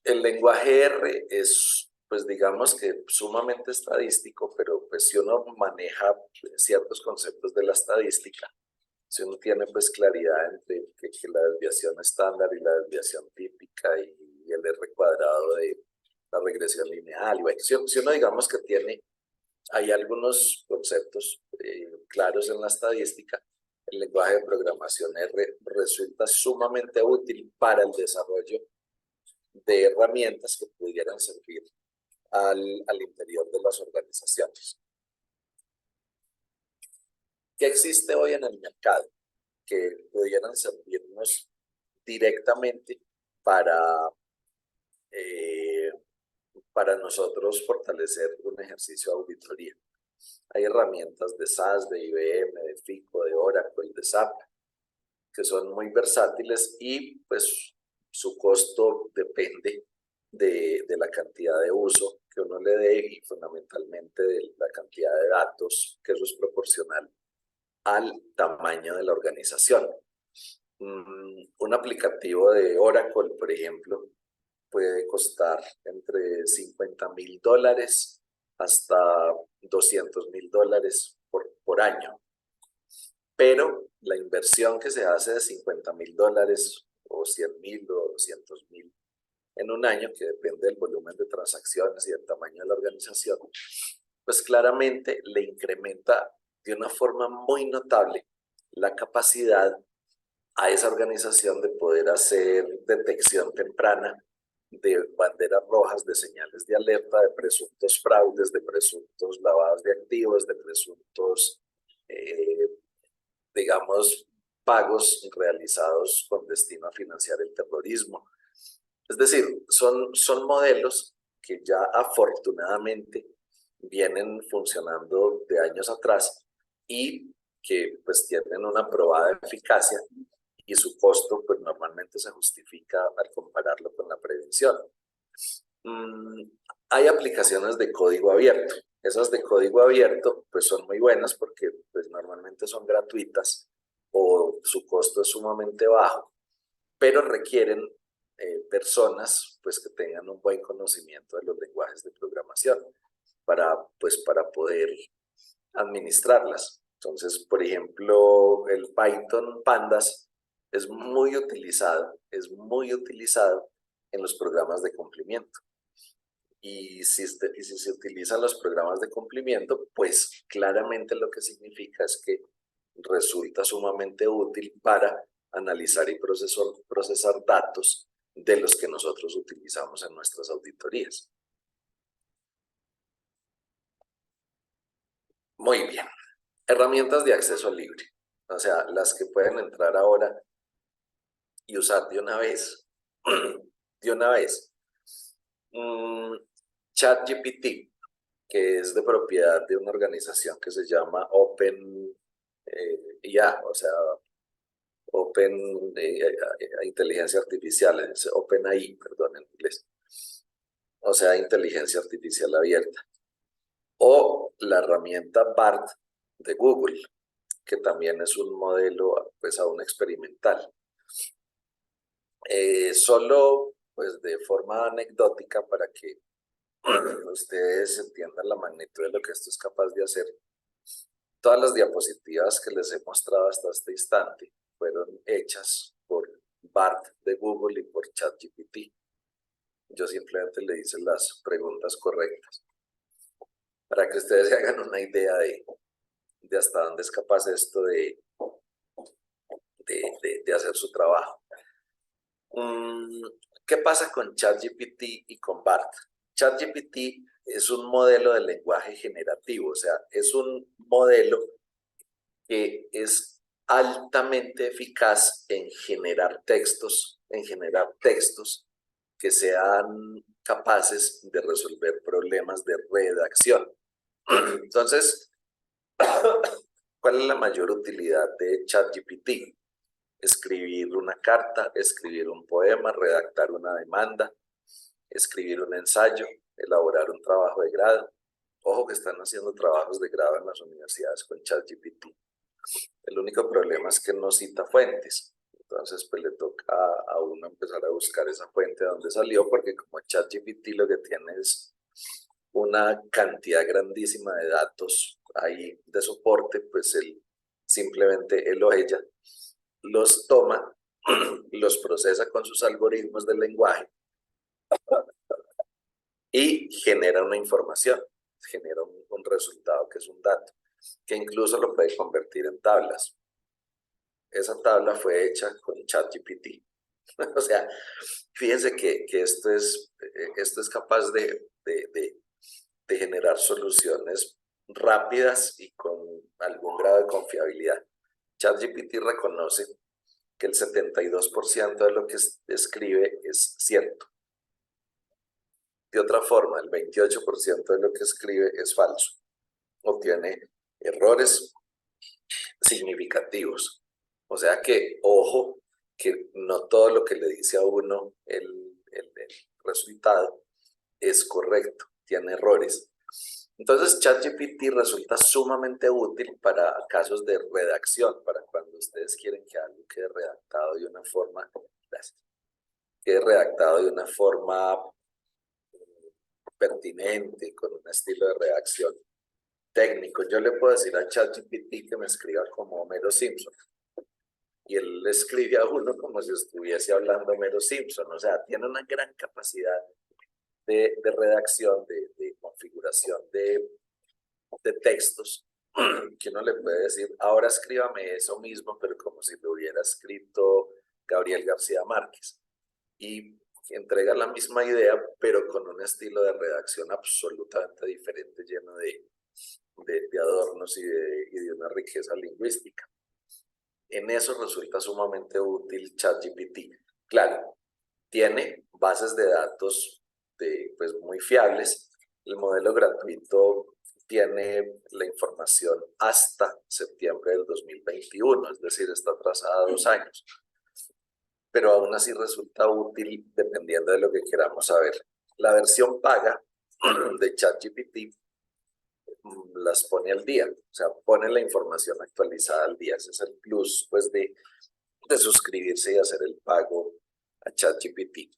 El lenguaje R es, pues digamos que sumamente estadístico, pero pues si uno maneja ciertos conceptos de la estadística, si uno tiene pues claridad entre que la desviación estándar y la desviación típica y el R cuadrado de la regresión lineal, y bueno, si uno digamos que hay algunos conceptos claros en la estadística, el lenguaje de programación R resulta sumamente útil para el desarrollo de herramientas que pudieran servir al interior de las organizaciones. ¿Qué existe hoy en el mercado que pudieran servirnos directamente para, eh, para nosotros fortalecer un ejercicio de auditoría? Hay herramientas de SAS, de IBM, de FICO, de Oracle, de SAP, que son muy versátiles y pues su costo depende de la cantidad de uso que uno le dé y fundamentalmente de la cantidad de datos, que eso es proporcional al tamaño de la organización. Un aplicativo de Oracle, por ejemplo, puede costar entre $50,000 hasta $200,000 por año. Pero la inversión que se hace de $50,000 o 100,000 o 200,000 en un año, que depende del volumen de transacciones y del tamaño de la organización, pues claramente le incrementa de una forma muy notable la capacidad a esa organización de poder hacer detección temprana de banderas rojas, de señales de alerta, de presuntos fraudes, de presuntos lavados de activos, de presuntos, digamos, pagos realizados con destino a financiar el terrorismo. Es decir, son modelos que ya afortunadamente vienen funcionando de años atrás y que pues tienen una probada eficacia y su costo pues normalmente se justifica al compararlo con la prevención. Hay aplicaciones de código abierto. Esas de código abierto pues son muy buenas porque pues normalmente son gratuitas o su costo es sumamente bajo, pero requieren personas pues que tengan un buen conocimiento de los lenguajes de programación para poder administrarlas. Entonces, por ejemplo, el Python Pandas es muy utilizado en los programas de cumplimiento. Y si se utilizan los programas de cumplimiento, pues claramente lo que significa es que resulta sumamente útil para analizar y procesar datos de los que nosotros utilizamos en nuestras auditorías. Muy bien. Herramientas de acceso libre. O sea, las que pueden entrar ahora y usar de una vez. De una vez. ChatGPT, que es de propiedad de una organización que se llama Open IA, o sea, Open Inteligencia Artificial, es OpenAI, perdón, en inglés. O sea, inteligencia artificial abierta. O la herramienta BART de Google, que también es un modelo pues aún experimental. Solo pues de forma anecdótica para que ustedes entiendan la magnitud de lo que esto es capaz de hacer. Todas las diapositivas que les he mostrado hasta este instante fueron hechas por BART de Google y por ChatGPT. Yo simplemente le hice las preguntas correctas para que ustedes se hagan una idea de hasta dónde es capaz esto de hacer su trabajo. ¿Qué pasa con ChatGPT y con BART? ChatGPT es un modelo de lenguaje generativo, o sea, es un modelo que es altamente eficaz en generar textos que sean capaces de resolver problemas de redacción. Entonces, ¿cuál es la mayor utilidad de ChatGPT? Escribir una carta, escribir un poema, redactar una demanda, escribir un ensayo, elaborar un trabajo de grado. Ojo que están haciendo trabajos de grado en las universidades con ChatGPT. El único problema es que no cita fuentes. Entonces, pues le toca a uno empezar a buscar esa fuente de donde salió, porque como ChatGPT lo que tiene es una cantidad grandísima de datos ahí de soporte, pues él o ella los toma, los procesa con sus algoritmos del lenguaje y genera una información, genera un resultado que es un dato, que incluso lo puede convertir en tablas. Esa tabla fue hecha con ChatGPT. O sea, fíjense que esto es capaz de generar soluciones rápidas y con algún grado de confiabilidad. ChatGPT reconoce que el 72% de lo que escribe es cierto. De otra forma, el 28% de lo que escribe es falso o tiene errores significativos. O sea que, ojo, que no todo lo que le dice a uno el resultado es correcto, tiene errores. Entonces, ChatGPT resulta sumamente útil para casos de redacción, para cuando ustedes quieren que algo quede redactado de una forma, pertinente, con un estilo de redacción técnico. Yo le puedo decir a ChatGPT que me escriba como Homero Simpson, y él le escribe a uno como si estuviese hablando Homero Simpson. O sea, tiene una gran capacidad de redacción, de configuración de textos, que uno le puede decir, ahora escríbame eso mismo, pero como si lo hubiera escrito Gabriel García Márquez. Y entrega la misma idea, pero con un estilo de redacción absolutamente diferente, lleno de adornos y de una riqueza lingüística. En eso resulta sumamente útil ChatGPT. Claro, tiene bases de datos pues, muy fiables. El modelo gratuito tiene la información hasta septiembre del 2021, es decir, está atrasada 2 años. Pero aún así resulta útil dependiendo de lo que queramos saber. La versión paga de ChatGPT las pone al día, o sea, pone la información actualizada al día. Ese es el plus, pues, de suscribirse y hacer el pago a ChatGPT.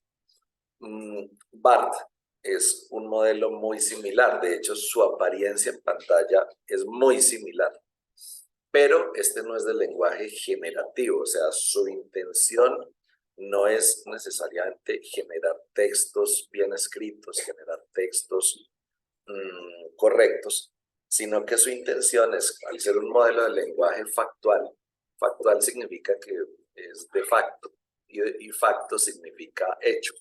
BART es un modelo muy similar, de hecho su apariencia en pantalla es muy similar, pero este no es de lenguaje generativo, o sea, su intención no es necesariamente generar textos bien escritos, generar textos correctos, sino que su intención es, al ser un modelo de lenguaje factual, factual significa que es de facto, y facto significa hecho.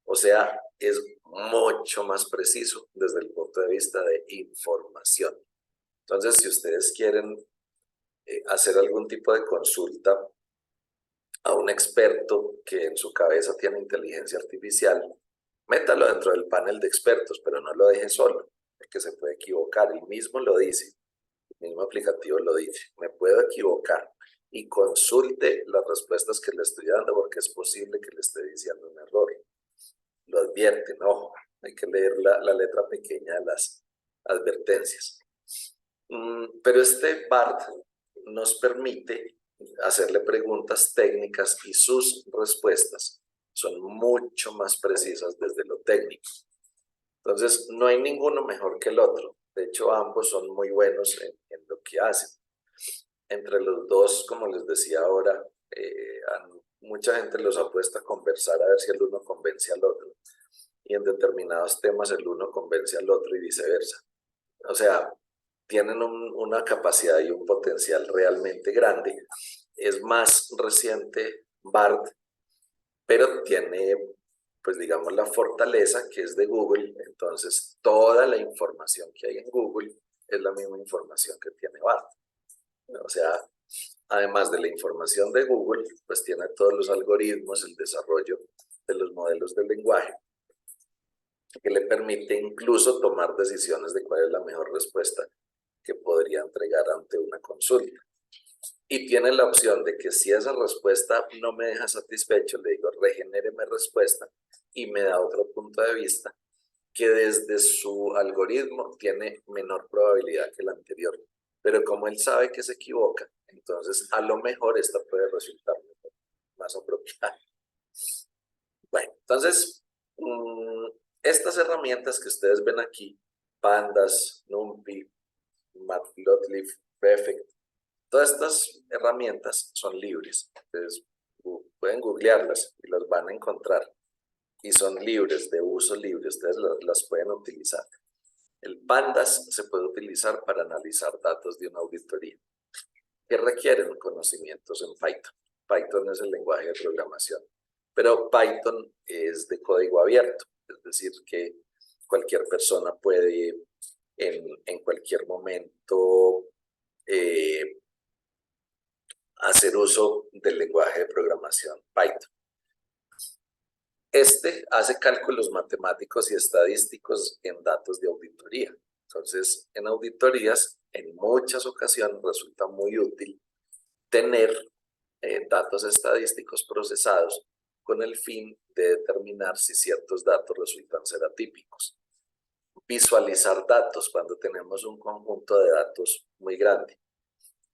O sea, es mucho más preciso desde el punto de vista de información. Entonces, si ustedes quieren hacer algún tipo de consulta a un experto que en su cabeza tiene inteligencia artificial, métalo dentro del panel de expertos, pero no lo deje solo, porque se puede equivocar. Él mismo lo dice, el mismo aplicativo lo dice, me puedo equivocar. Y consulte las respuestas que le estoy dando, porque es posible que le esté diciendo un error. Lo advierten, ojo, hay que leer la letra pequeña de las advertencias. Pero este BART nos permite hacerle preguntas técnicas y sus respuestas son mucho más precisas desde lo técnico. Entonces, no hay ninguno mejor que el otro. De hecho, ambos son muy buenos en lo que hacen. Entre los dos, como les decía ahora, mucha gente los ha puesto a conversar a ver si el uno convence al otro. Y en determinados temas el uno convence al otro y viceversa. O sea, tienen una capacidad y un potencial realmente grande. Es más reciente BART, pero tiene, pues digamos, la fortaleza que es de Google. Entonces, toda la información que hay en Google es la misma información que tiene BART. O sea, además de la información de Google, pues tiene todos los algoritmos, el desarrollo de los modelos de lenguaje, que le permite incluso tomar decisiones de cuál es la mejor respuesta que podría entregar ante una consulta. Y tiene la opción de que si esa respuesta no me deja satisfecho, le digo, regenéreme respuesta, y me da otro punto de vista que desde su algoritmo tiene menor probabilidad que el anterior. Pero como él sabe que se equivoca, entonces a lo mejor esta puede resultar más apropiada. Bueno, entonces, estas herramientas que ustedes ven aquí, Pandas, NumPy, Matplotlib, Prefect, todas estas herramientas son libres. Ustedes pueden googlearlas y las van a encontrar. Y son libres, de uso libre, ustedes las pueden utilizar. El Pandas se puede utilizar para analizar datos de una auditoría que requieren conocimientos en Python. Python es el lenguaje de programación, pero Python es de código abierto, es decir, que cualquier persona puede en cualquier momento hacer uso del lenguaje de programación Python. Este hace cálculos matemáticos y estadísticos en datos de auditoría. Entonces, en auditorías, en muchas ocasiones resulta muy útil tener datos estadísticos procesados con el fin de determinar si ciertos datos resultan ser atípicos. Visualizar datos cuando tenemos un conjunto de datos muy grande.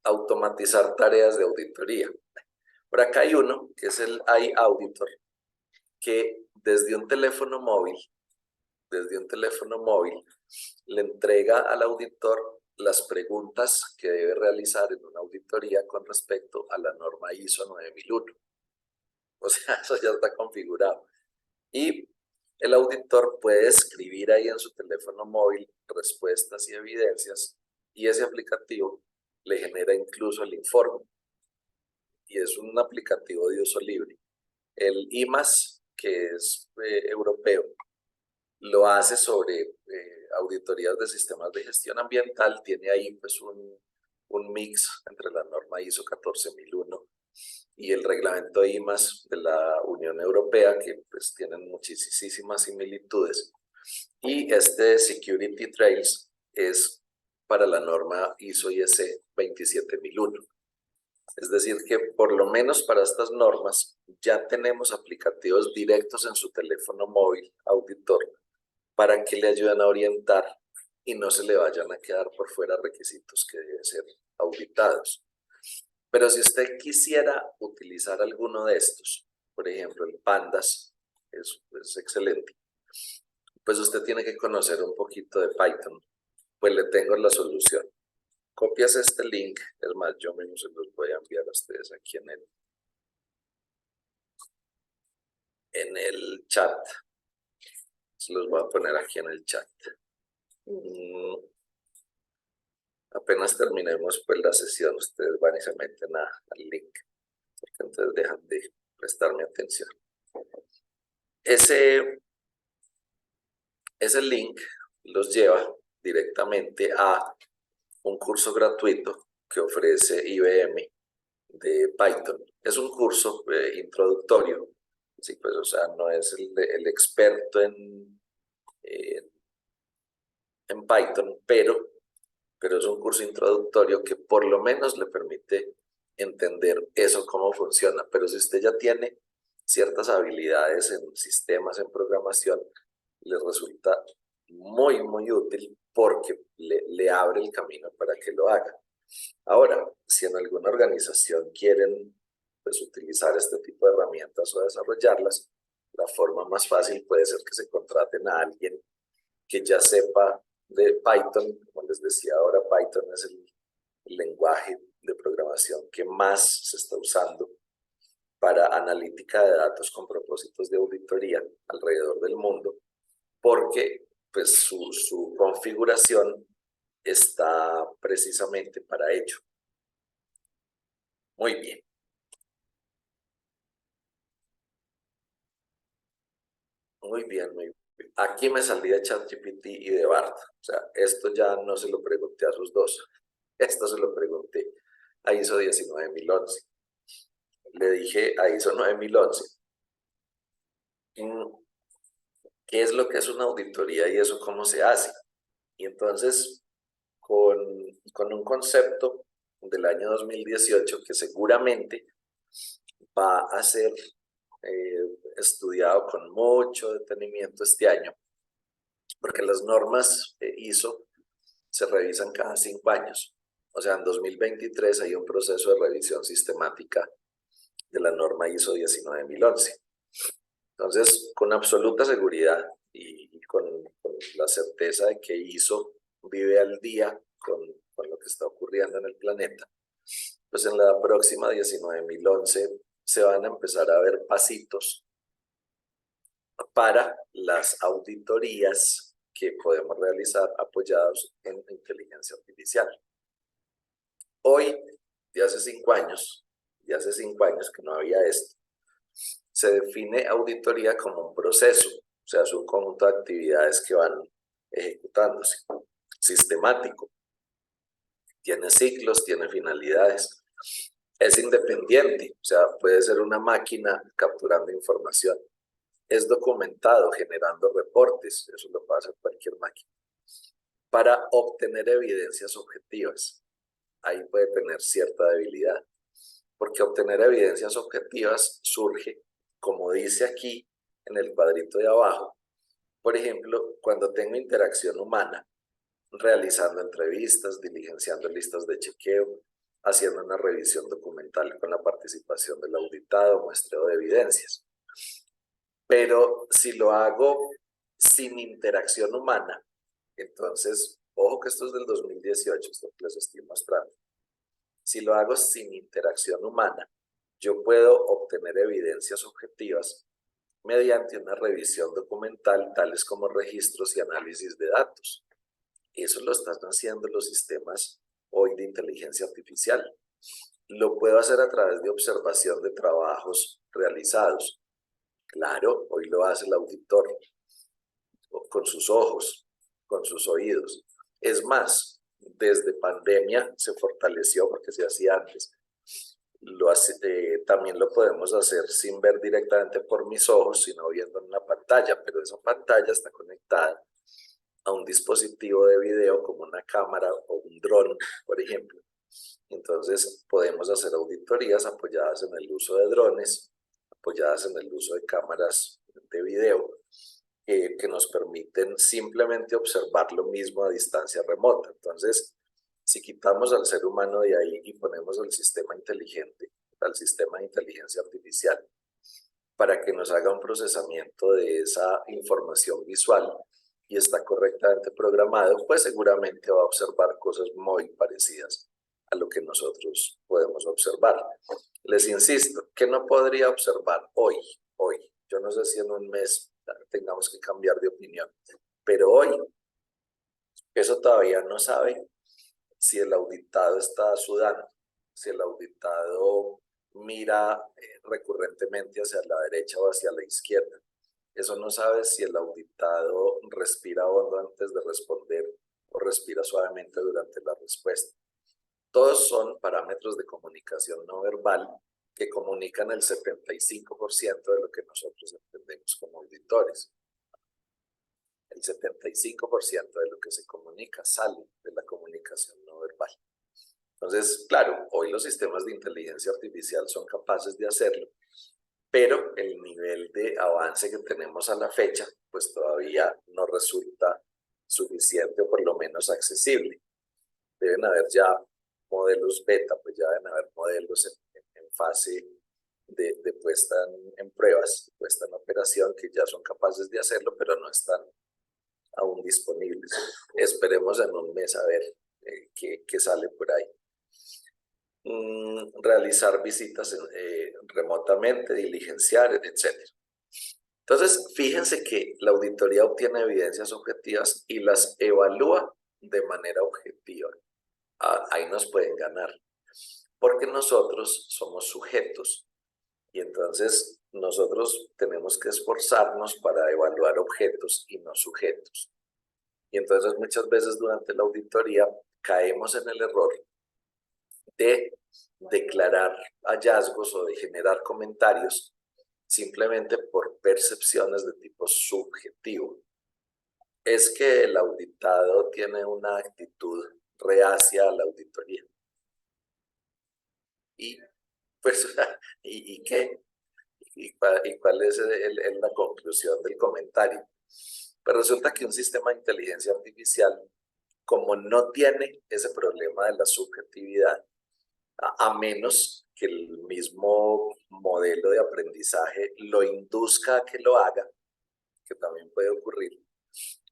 Automatizar tareas de auditoría. Por acá hay uno, que es el iAuditor, que desde un teléfono móvil, le entrega al auditor las preguntas que debe realizar en una auditoría con respecto a la norma ISO 9001. O sea, eso ya está configurado. Y el auditor puede escribir ahí en su teléfono móvil respuestas y evidencias, y ese aplicativo le genera incluso el informe. Y es un aplicativo de uso libre. El IMAS, que es europeo, lo hace sobre auditorías de sistemas de gestión ambiental. Tiene ahí pues un mix entre la norma ISO 14001 y el reglamento IMAS de la Unión Europea, que pues tienen muchísimas similitudes. Y este Security Trails es para la norma ISO IEC 27001. Es decir, que por lo menos para estas normas ya tenemos aplicativos directos en su teléfono móvil auditor para que le ayuden a orientar y no se le vayan a quedar por fuera requisitos que deben ser auditados. Pero si usted quisiera utilizar alguno de estos, por ejemplo el Pandas, es excelente, pues usted tiene que conocer un poquito de Python. Pues le tengo la solución. Copias este link, es más, yo mismo se los voy a enviar a ustedes aquí en el chat. Se los voy a poner aquí en el chat. Apenas terminemos pues la sesión, ustedes van y se meten al link, porque entonces dejan de prestarme atención. Ese link los lleva directamente a un curso gratuito que ofrece IBM de Python. Es un curso introductorio, sí, pues, o sea, no es el experto en Python, pero es un curso introductorio que por lo menos le permite entender eso cómo funciona. Pero si usted ya tiene ciertas habilidades en sistemas, en programación, le resulta muy útil porque le abre el camino para que lo haga. Ahora, si en alguna organización quieren pues, utilizar este tipo de herramientas o desarrollarlas, la forma más fácil puede ser que se contraten a alguien que ya sepa de Python. Como les decía ahora, Python es el lenguaje de programación que más se está usando para analítica de datos con propósitos de auditoría alrededor del mundo, porque pues, su configuración está precisamente para ello. Muy bien. Muy bien, muy bien. Aquí me salí de ChatGPT y de BART. O sea, esto ya no se lo pregunté a sus dos. Esto se lo pregunté a ISO 19011. Le dije a ISO 9011 qué es lo que es una auditoría y eso cómo se hace. Y entonces, con un concepto del año 2018 que seguramente va a ser estudiado con mucho detenimiento este año, porque las normas ISO se revisan cada 5 años. O sea, en 2023 hay un proceso de revisión sistemática de la norma ISO 19011. Entonces, con absoluta seguridad y con la certeza de que ISO vive al día con lo que está ocurriendo en el planeta, pues en la próxima 19011 se van a empezar a ver pasitos para las auditorías que podemos realizar apoyados en inteligencia artificial. Hoy, de hace 5 años que no había esto, se define auditoría como un proceso, o sea, es un conjunto de actividades que van ejecutándose, sistemático. tiene ciclos, tiene finalidades. Es independiente, o sea, puede ser una máquina capturando información. Es documentado, generando reportes, eso lo puede hacer cualquier máquina. Para obtener evidencias objetivas, ahí puede tener cierta debilidad, porque obtener evidencias objetivas surge, como dice aquí en el cuadrito de abajo, por ejemplo, cuando tengo interacción humana, realizando entrevistas, diligenciando listas de chequeo, haciendo una revisión documental con la participación del auditado, muestreo de evidencias. Pero si lo hago sin interacción humana, entonces, ojo que esto es del 2018, esto que les estoy mostrando. Si lo hago sin interacción humana, yo puedo obtener evidencias objetivas mediante una revisión documental, tales como registros y análisis de datos. Eso lo están haciendo los sistemas hoy de inteligencia artificial. Lo puedo hacer a través de observación de trabajos realizados. Claro, hoy lo hace el auditor, con sus ojos, con sus oídos. Es más, desde pandemia se fortaleció porque se hacía antes. También lo podemos hacer sin ver directamente por mis ojos, sino viendo en una pantalla, pero esa pantalla está conectada a un dispositivo de video como una cámara o un dron, por ejemplo. Entonces podemos hacer auditorías apoyadas en el uso de drones, apoyadas en el uso de cámaras de video, que nos permiten simplemente observar lo mismo a distancia remota. Entonces, si quitamos al ser humano de ahí y ponemos al sistema inteligente, al sistema de inteligencia artificial, para que nos haga un procesamiento de esa información visual y está correctamente programado, pues seguramente va a observar cosas muy parecidas a lo que nosotros podemos observar. Les insisto, que no podría observar hoy. Yo no sé si en un mes tengamos que cambiar de opinión, pero hoy eso todavía no sabe si el auditado está sudando, si el auditado mira recurrentemente hacia la derecha o hacia la izquierda. Eso no sabe si el auditado respira hondo antes de responder o respira suavemente durante la respuesta. Todos son parámetros de comunicación no verbal que comunican el 75% de lo que nosotros entendemos como auditores. El 75% de lo que se comunica sale de la comunicación no verbal. Entonces, claro, hoy los sistemas de inteligencia artificial son capaces de hacerlo, pero el nivel de avance que tenemos a la fecha, pues todavía no resulta suficiente o por lo menos accesible. Deben haber ya modelos beta, pues ya deben haber modelos en fase de puesta en pruebas, puesta en operación, que ya son capaces de hacerlo, pero no están aún disponibles. Esperemos en un mes a ver qué sale por ahí. Realizar visitas remotamente, diligenciar, etc. Entonces, fíjense que la auditoría obtiene evidencias objetivas y las evalúa de manera objetiva. Ahí nos pueden ganar, porque nosotros somos sujetos y entonces nosotros tenemos que esforzarnos para evaluar objetos y no sujetos. Y entonces muchas veces durante la auditoría caemos en el error de declarar hallazgos o de generar comentarios simplemente por percepciones de tipo subjetivo. Es que el auditado tiene una actitud reacia a la auditoría. Y pues, ¿y qué? ¿Y cuál es la conclusión del comentario? Pues resulta que un sistema de inteligencia artificial, como no tiene ese problema de la subjetividad, a menos que el mismo modelo de aprendizaje lo induzca a que lo haga, que también puede ocurrir,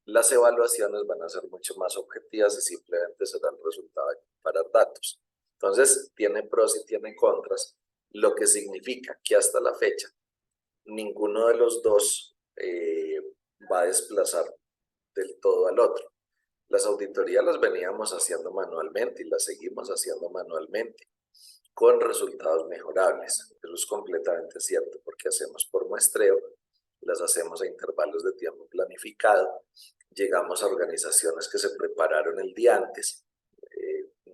las evaluaciones van a ser mucho más objetivas y simplemente serán resultado de comparar datos. Entonces, tiene pros y tiene contras, lo que significa que hasta la fecha ninguno de los dos va a desplazar del todo al otro. Las auditorías las veníamos haciendo manualmente y las seguimos haciendo manualmente, con resultados mejorables. Eso es completamente cierto, porque hacemos por muestreo, las hacemos a intervalos de tiempo planificado, llegamos a organizaciones que se prepararon el día antes,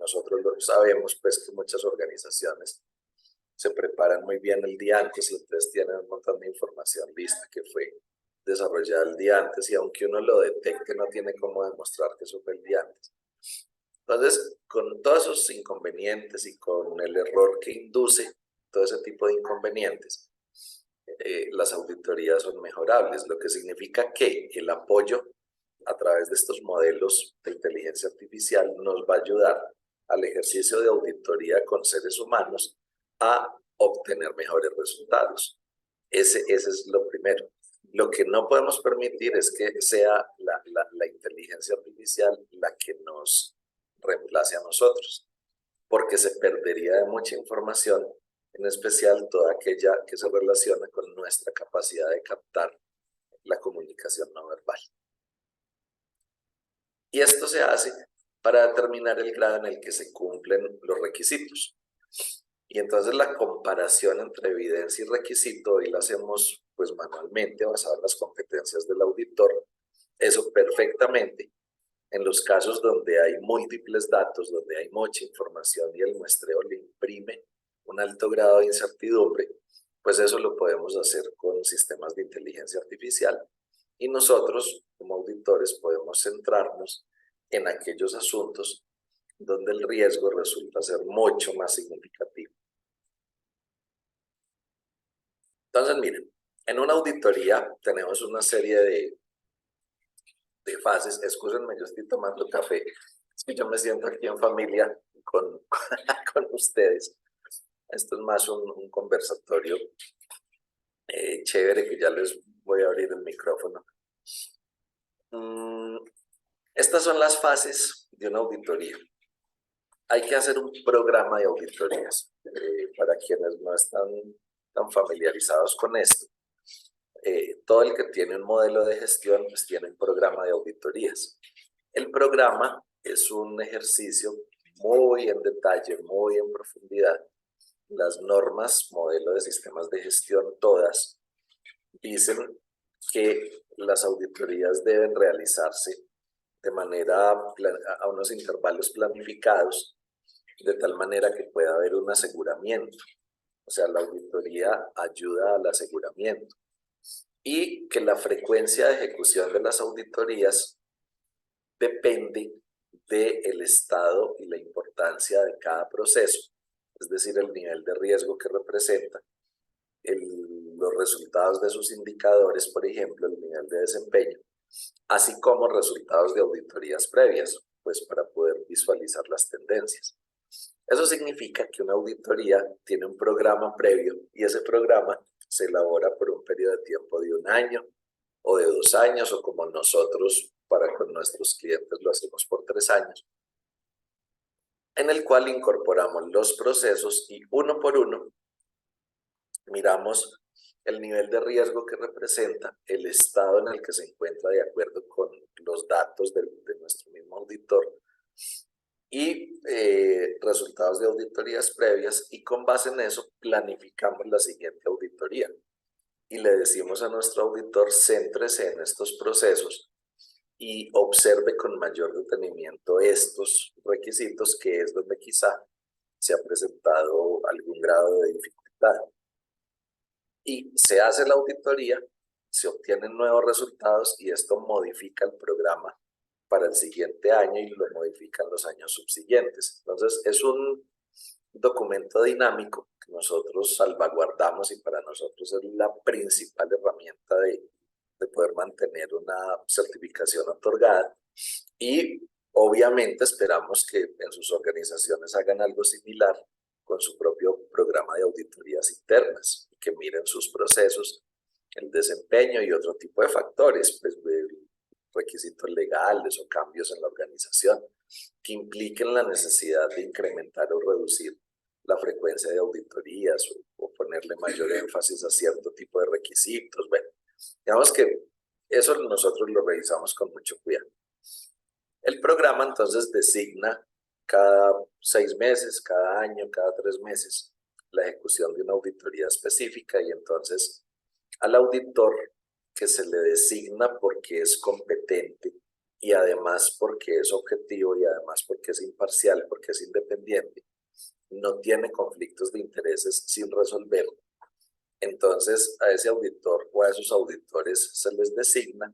nosotros lo sabemos, pues que muchas organizaciones se preparan muy bien el día antes y entonces tienen un montón de información lista que fue desarrollada el día antes y aunque uno lo detecte no tiene cómo demostrar que eso fue el día antes. Entonces, con todos esos inconvenientes y con el error que induce todo ese tipo de inconvenientes, las auditorías son mejorables, lo que significa que el apoyo a través de estos modelos de inteligencia artificial nos va a ayudar al ejercicio de auditoría con seres humanos a obtener mejores resultados. Ese es lo primero. Lo que no podemos permitir es que sea la inteligencia artificial la que nos reemplace a nosotros, porque se perdería de mucha información, en especial toda aquella que se relaciona con nuestra capacidad de captar la comunicación no verbal. Y esto se hace para determinar el grado en el que se cumplen los requisitos. Y entonces la comparación entre evidencia y requisito hoy la hacemos pues manualmente, basada en las competencias del auditor. Eso perfectamente en los casos donde hay múltiples datos, donde hay mucha información y el muestreo le imprime un alto grado de incertidumbre, pues eso lo podemos hacer con sistemas de inteligencia artificial y nosotros como auditores podemos centrarnos en aquellos asuntos donde el riesgo resulta ser mucho más significativo. Entonces, miren, en una auditoría tenemos una serie de fases. Excúsenme, yo estoy tomando café. Es que yo me siento aquí en familia con ustedes. Esto es más un conversatorio chévere que ya les voy a abrir el micrófono. Estas son las fases de una auditoría. Hay que hacer un programa de auditorías. Para quienes no están tan familiarizados con esto, todo el que tiene un modelo de gestión pues tiene un programa de auditorías. El programa es un ejercicio muy en detalle, muy en profundidad. Las normas, modelo de sistemas de gestión, todas dicen que las auditorías deben realizarse de manera a unos intervalos planificados, de tal manera que pueda haber un aseguramiento. O sea, la auditoría ayuda al aseguramiento. Y que la frecuencia de ejecución de las auditorías depende del estado y la importancia de cada proceso, es decir, el nivel de riesgo que representa, los resultados de sus indicadores, por ejemplo, el nivel de desempeño, así como resultados de auditorías previas, pues para poder visualizar las tendencias. Eso significa que una auditoría tiene un programa previo y ese programa se elabora por un periodo de tiempo de 1 año o de 2 años o como nosotros para con nuestros clientes lo hacemos por 3 años, en el cual incorporamos los procesos y uno por uno miramos el nivel de riesgo que representa, el estado en el que se encuentra de acuerdo con los datos de nuestro mismo auditor y resultados de auditorías previas y con base en eso planificamos la siguiente auditoría y le decimos a nuestro auditor céntrese en estos procesos y observe con mayor detenimiento estos requisitos que es donde quizá se ha presentado algún grado de dificultad. Y se hace la auditoría, se obtienen nuevos resultados y esto modifica el programa para el siguiente año y lo modifican los años subsiguientes. Entonces es un documento dinámico que nosotros salvaguardamos y para nosotros es la principal herramienta de poder mantener una certificación otorgada y obviamente esperamos que en sus organizaciones hagan algo similar con su propio programa de auditorías internas, que miren sus procesos, el desempeño y otro tipo de factores, pues requisitos legales o cambios en la organización que impliquen la necesidad de incrementar o reducir la frecuencia de auditorías o ponerle mayor énfasis a cierto tipo de requisitos. Bueno, digamos que eso nosotros lo revisamos con mucho cuidado. El programa entonces designa cada 6 meses, cada año, cada 3 meses la ejecución de una auditoría específica y entonces al auditor que se le designa porque es competente y además porque es objetivo y además porque es imparcial, porque es independiente, no tiene conflictos de intereses sin resolver, entonces a ese auditor o a esos auditores se les designa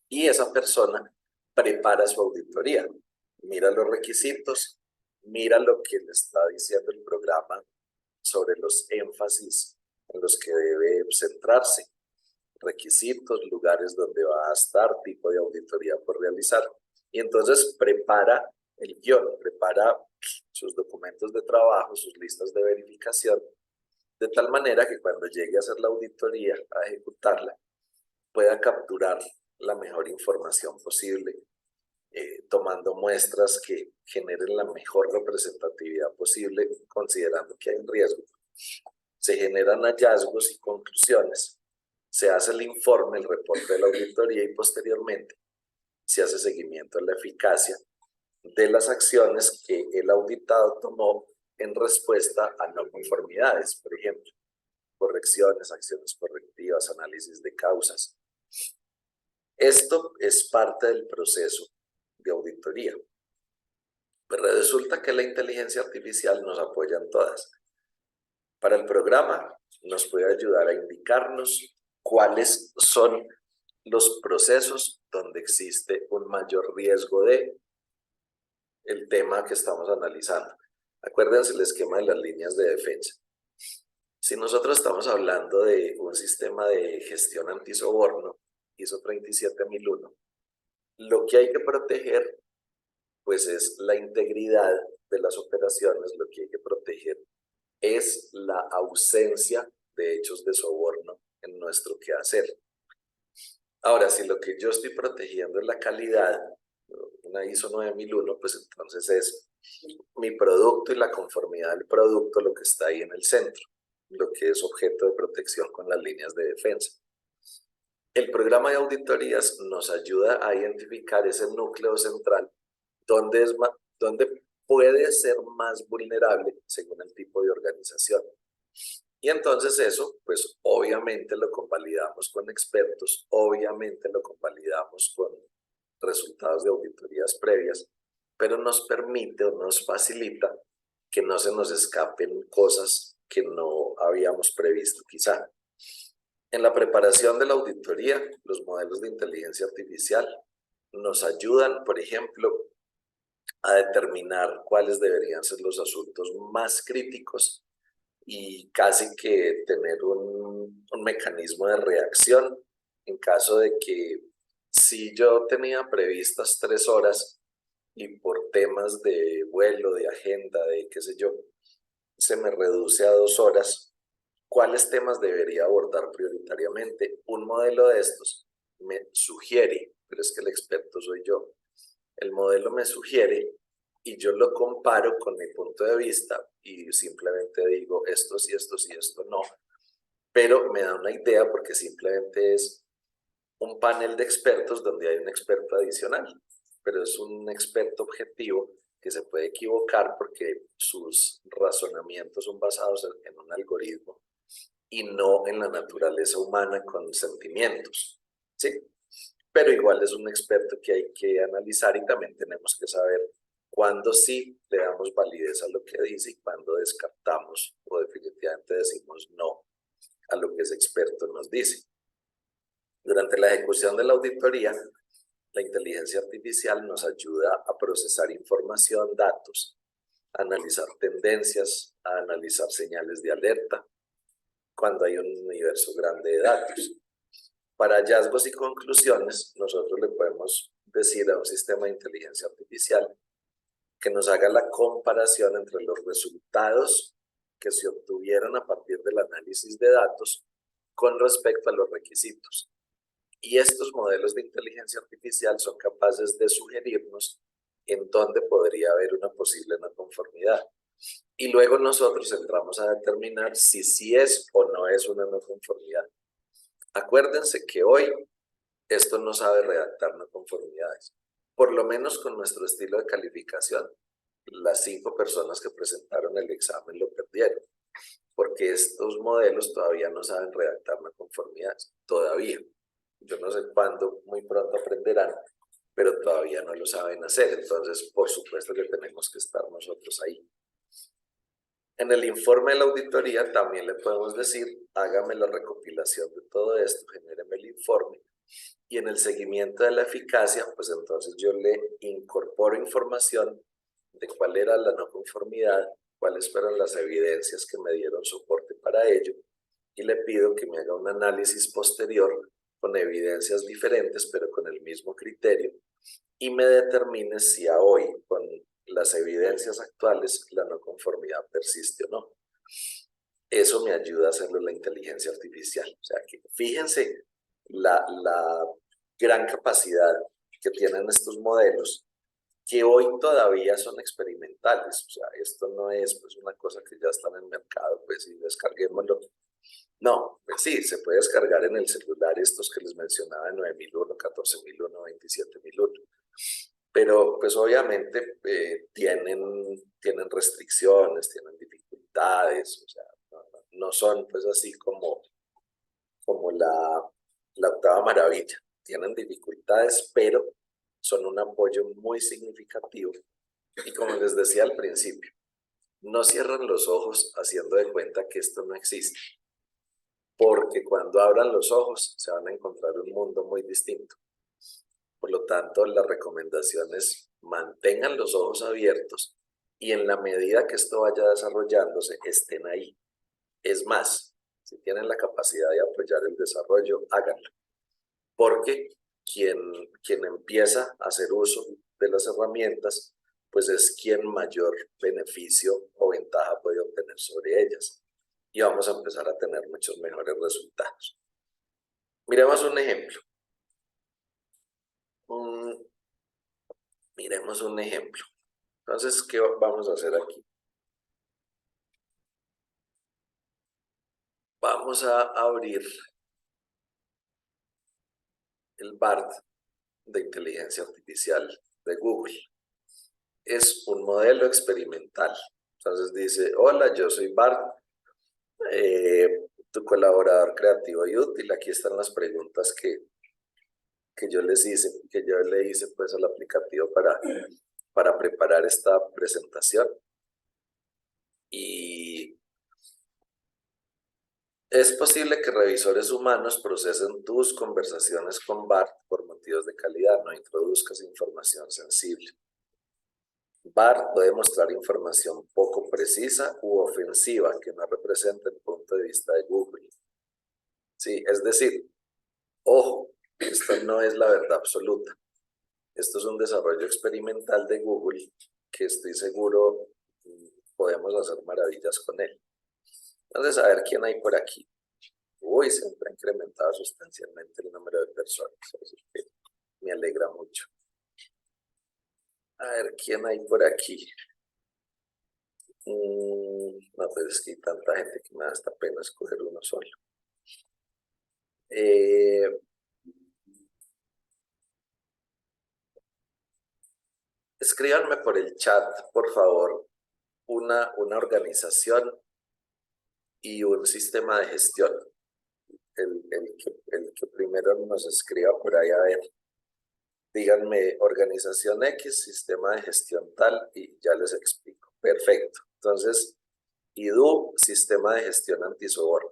y esa persona prepara su auditoría, mira los requisitos, mira lo que le está diciendo el programa sobre los énfasis en los que debe centrarse, requisitos, lugares donde va a estar, tipo de auditoría por realizar, y entonces prepara el guión, prepara sus documentos de trabajo, sus listas de verificación, de tal manera que cuando llegue a hacer la auditoría, a ejecutarla, pueda capturar la mejor información posible, tomando muestras que generen la mejor representatividad posible, considerando que hay un riesgo. Se generan hallazgos y conclusiones, se hace el informe, el reporte de la auditoría y posteriormente se hace seguimiento de la eficacia de las acciones que el auditado tomó en respuesta a no conformidades, por ejemplo, correcciones, acciones correctivas, análisis de causas. Esto es parte del proceso de auditoría. Pero resulta que la inteligencia artificial nos apoya en todas. Para el programa nos puede ayudar a indicarnos cuáles son los procesos donde existe un mayor riesgo de el tema que estamos analizando. Acuérdense el esquema de las líneas de defensa. Si nosotros estamos hablando de un sistema de gestión antisoborno, ISO 37001, lo que hay que proteger pues es la integridad de las operaciones, lo que hay que proteger es la ausencia de hechos de soborno en nuestro quehacer. Ahora, si lo que yo estoy protegiendo es la calidad, una ISO 9001, pues entonces es mi producto y la conformidad del producto lo que está ahí en el centro, lo que es objeto de protección con las líneas de defensa. El programa de auditorías nos ayuda a identificar ese núcleo central donde puede ser más vulnerable según el tipo de organización. Y entonces eso, pues obviamente lo convalidamos con expertos, obviamente lo convalidamos con resultados de auditorías previas, pero nos permite o nos facilita que no se nos escapen cosas que no habíamos previsto quizá. En la preparación de la auditoría, los modelos de inteligencia artificial nos ayudan, por ejemplo, a determinar cuáles deberían ser los asuntos más críticos y casi que tener un mecanismo de reacción en caso de que si yo tenía previstas 3 horas y por temas de vuelo, de agenda, de qué sé yo, se me reduce a 2 horas, ¿cuáles temas debería abordar prioritariamente? Un modelo de estos me sugiere, pero es que el experto soy yo, el modelo me sugiere y yo lo comparo con mi punto de vista y simplemente digo esto sí, esto sí, esto no, pero me da una idea porque simplemente es un panel de expertos donde hay un experto adicional, pero es un experto objetivo que se puede equivocar porque sus razonamientos son basados en un algoritmo y no en la naturaleza humana con sentimientos, ¿sí? Pero igual es un experto que hay que analizar y también tenemos que saber cuándo sí le damos validez a lo que dice y cuándo descartamos o definitivamente decimos no a lo que ese experto nos dice. Durante la ejecución de la auditoría, la inteligencia artificial nos ayuda a procesar información, datos, a analizar tendencias, a analizar señales de alerta cuando hay un universo grande de datos. Para hallazgos y conclusiones, nosotros le podemos decir a un sistema de inteligencia artificial que nos haga la comparación entre los resultados que se obtuvieron a partir del análisis de datos con respecto a los requisitos. Y estos modelos de inteligencia artificial son capaces de sugerirnos en dónde podría haber una posible no conformidad. Y luego nosotros entramos a determinar si sí es o no es una no conformidad. Acuérdense que hoy esto no sabe redactar no conformidades. Por lo menos con nuestro estilo de calificación, las 5 personas que presentaron el examen lo perdieron, porque estos modelos todavía no saben redactar no conformidades, todavía. Yo no sé cuándo, muy pronto aprenderán, pero todavía no lo saben hacer. Entonces, por supuesto que tenemos que estar nosotros ahí. En el informe de la auditoría también le podemos decir, hágame la recopilación de todo esto, genéreme el informe. Y en el seguimiento de la eficacia, pues entonces yo le incorporo información de cuál era la no conformidad, cuáles fueron las evidencias que me dieron soporte para ello, y le pido que me haga un análisis posterior con evidencias diferentes, pero con el mismo criterio, y me determine si a hoy, con las evidencias actuales, la no conformidad persiste o no. Eso me ayuda a hacerlo en la inteligencia artificial. O sea, que fíjense la gran capacidad que tienen estos modelos, que hoy todavía son experimentales. O sea, esto no es pues una cosa que ya está en el mercado, pues y descarguémoslo. No, pues sí, se puede descargar en el celular estos que les mencionaba, 9001, 14001, 27001. Pero pues obviamente tienen restricciones, tienen dificultades, o sea, no son pues así como la octava maravilla. Tienen dificultades, pero son un apoyo muy significativo. Y como les decía al principio, no cierran los ojos haciendo de cuenta que esto no existe, porque cuando abran los ojos se van a encontrar un mundo muy distinto. Por lo tanto, la recomendación es mantengan los ojos abiertos y en la medida que esto vaya desarrollándose, estén ahí. Es más, si tienen la capacidad de apoyar el desarrollo, háganlo. Porque quien empieza a hacer uso de las herramientas, pues es quien mayor beneficio o ventaja puede obtener sobre ellas. Y vamos a empezar a tener muchos mejores resultados. Miremos un ejemplo. Miremos un ejemplo. Entonces, ¿qué vamos a hacer aquí? Vamos a abrir el BART de inteligencia artificial de Google. Es un modelo experimental. Entonces dice, hola, yo soy BART, tu colaborador creativo y útil. Aquí están las preguntas que yo le hice pues al aplicativo para preparar esta presentación. Y es posible que revisores humanos procesen tus conversaciones con BART por motivos de calidad, no introduzcas información sensible. BART puede mostrar información poco precisa u ofensiva que no representa el punto de vista de Google. Sí, es decir, ojo, esto no es la verdad absoluta. Esto es un desarrollo experimental de Google que estoy seguro podemos hacer maravillas con él. Entonces, a ver quién hay por aquí. Uy, se ha incrementado sustancialmente el número de personas. Así que me alegra mucho. A ver quién hay por aquí. No, pues es que hay tanta gente que me da hasta pena escoger uno solo. Escríbanme por el chat, por favor, una organización y un sistema de gestión. El que primero nos escriba por ahí, a ver, díganme organización X, sistema de gestión tal, y ya les explico. Perfecto. Entonces, IDU, sistema de gestión antisoborno.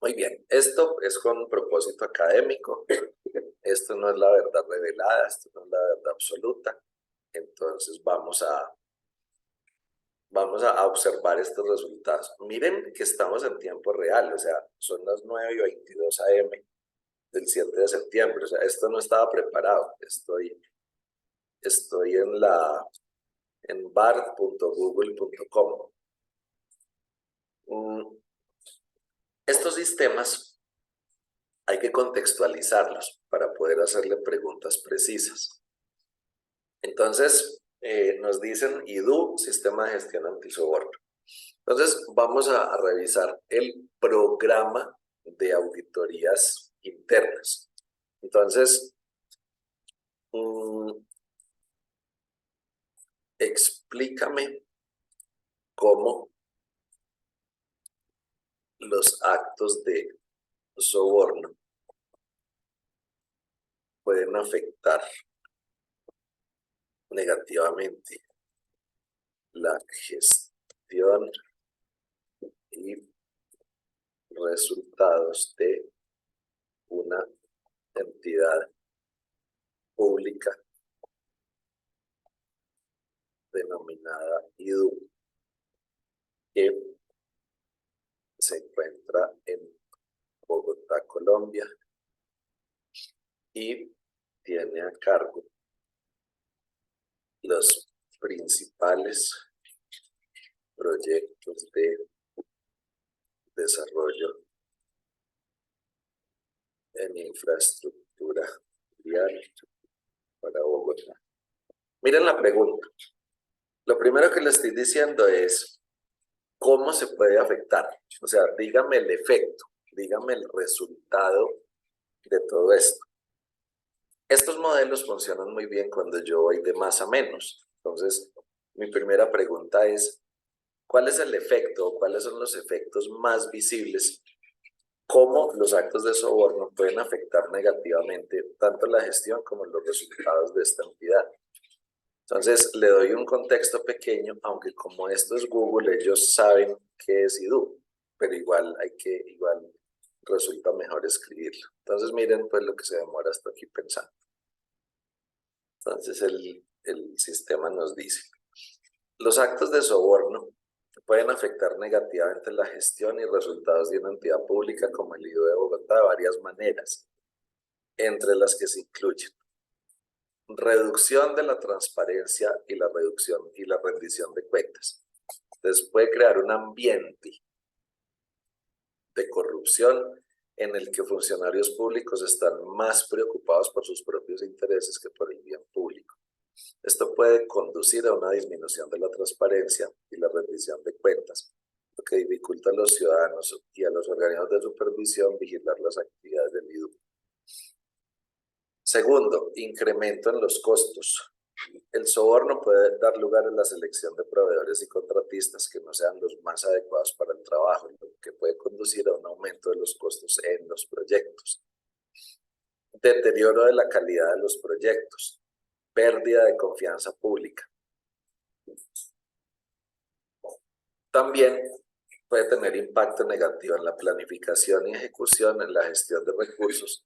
Muy bien, esto es con un propósito académico. Esto no es la verdad revelada, esto no es la verdad absoluta. Entonces vamos a observar estos resultados. Miren que estamos en tiempo real, o sea, son las 9:22 AM del 7 de septiembre. O sea, esto no estaba preparado. Estoy en bard.google.com. Estos sistemas hay que contextualizarlos para poder hacerle preguntas precisas. Entonces, nos dicen IDU, Sistema de Gestión Antisoborno. Entonces, vamos a revisar el programa de auditorías internas. Entonces, explícame cómo los actos de soborno pueden afectar negativamente la gestión y resultados de una entidad pública denominada IDU, que se encuentra en Bogotá, Colombia, y tiene a cargo los principales proyectos de desarrollo en infraestructura vial para Bogotá. Miren la pregunta. Lo primero que le estoy diciendo es cómo se puede afectar. O sea, dígame el efecto, dígame el resultado de todo esto. Estos modelos funcionan muy bien cuando yo voy de más a menos. Entonces, mi primera pregunta es, ¿cuál es el efecto o cuáles son los efectos más visibles? ¿Cómo los actos de soborno pueden afectar negativamente tanto la gestión como los resultados de esta entidad? Entonces, le doy un contexto pequeño, aunque como esto es Google, ellos saben qué es IDU, pero igual resulta mejor escribirlo. Entonces, miren pues lo que se demora hasta aquí pensando. Entonces, el sistema nos dice, los actos de soborno pueden afectar negativamente la gestión y resultados de una entidad pública como el IDU de Bogotá de varias maneras, entre las que se incluyen reducción de la transparencia y la reducción y la rendición de cuentas. Entonces puede crear un ambiente de corrupción en el que funcionarios públicos están más preocupados por sus propios intereses que por el bien público. Esto puede conducir a una disminución de la transparencia y la rendición de cuentas, lo que dificulta a los ciudadanos y a los organismos de supervisión vigilar las actividades del IDU. Segundo, incremento en los costos. El soborno puede dar lugar a la selección de proveedores y contratistas que no sean los más adecuados para el trabajo, lo que puede conducir a un aumento de los costos en los proyectos. Deterioro de la calidad de los proyectos. Pérdida de confianza pública. También puede tener impacto negativo en la planificación y ejecución, en la gestión de recursos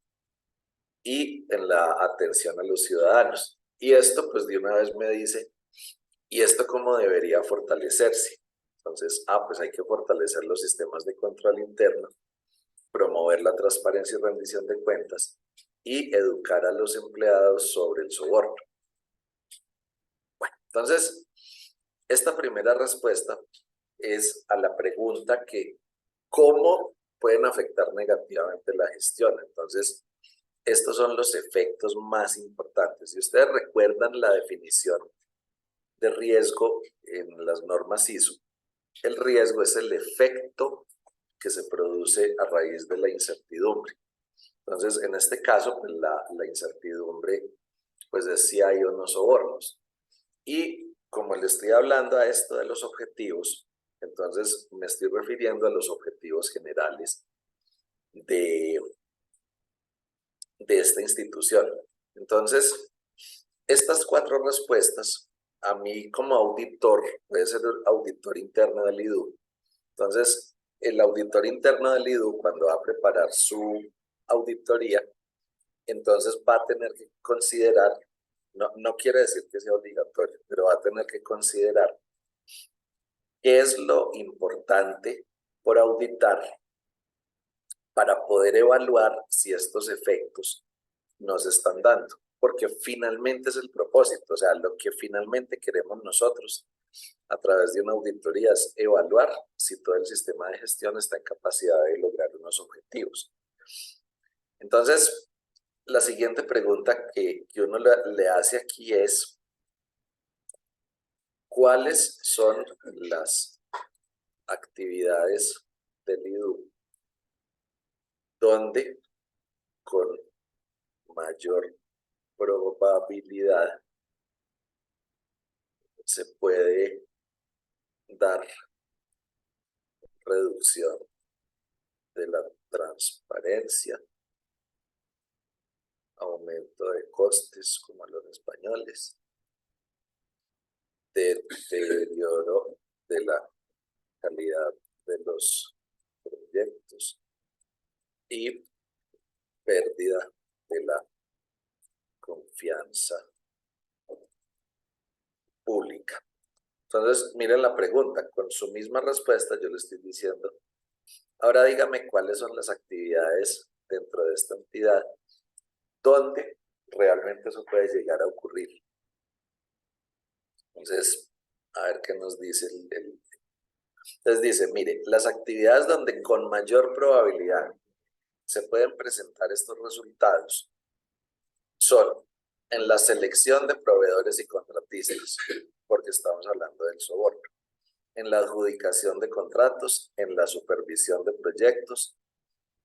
y en la atención a los ciudadanos. Y esto pues de una vez me dice, ¿y esto cómo debería fortalecerse? Entonces, pues hay que fortalecer los sistemas de control interno, promover la transparencia y rendición de cuentas y educar a los empleados sobre el soborno. Bueno, entonces, esta primera respuesta es a la pregunta que ¿cómo pueden afectar negativamente la gestión? Entonces, estos son los efectos más importantes. Si ustedes recuerdan la definición de riesgo en las normas ISO, el riesgo es el efecto que se produce a raíz de la incertidumbre. Entonces, en este caso, pues la incertidumbre pues es si hay o no sobornos. Y como le estoy hablando a esto de los objetivos, entonces me estoy refiriendo a los objetivos generales de esta institución. Entonces, estas 4 respuestas, a mí como auditor, puede ser el auditor interno del IDU. Entonces, el auditor interno del IDU, cuando va a preparar su auditoría, entonces va a tener que considerar, no quiere decir que sea obligatorio, pero va a tener que considerar qué es lo importante por auditar para poder evaluar si estos efectos nos están dando, porque finalmente es el propósito, o sea, lo que finalmente queremos nosotros a través de una auditoría es evaluar si todo el sistema de gestión está en capacidad de lograr unos objetivos. Entonces, la siguiente pregunta que uno le hace aquí es, ¿cuáles son las actividades del IDU donde con mayor probabilidad se puede dar reducción de la transparencia, aumento de costes como a los españoles, deterioro de la calidad de los proyectos y pérdida de la confianza pública. Entonces, miren la pregunta, con su misma respuesta yo le estoy diciendo, ahora dígame cuáles son las actividades dentro de esta entidad donde realmente eso puede llegar a ocurrir. Entonces, a ver qué nos dice Entonces dice, mire, las actividades donde con mayor probabilidad se pueden presentar estos resultados son en la selección de proveedores y contratistas, porque estamos hablando del soborno, en la adjudicación de contratos, en la supervisión de proyectos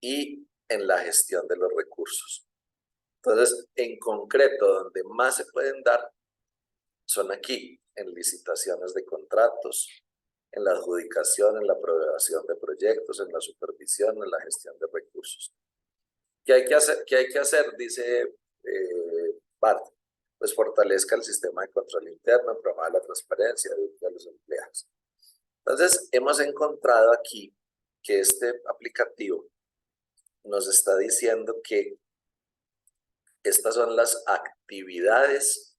y en la gestión de los recursos. Entonces, en concreto, donde más se pueden dar son aquí, en licitaciones de contratos, en la adjudicación, en la aprobación de proyectos, en la supervisión, en la gestión de recursos. ¿Qué hay que hacer? ¿Qué hay que hacer? Dice Bart, pues fortalezca el sistema de control interno, promueva la transparencia de los empleados. Entonces, hemos encontrado aquí que este aplicativo nos está diciendo que estas son las actividades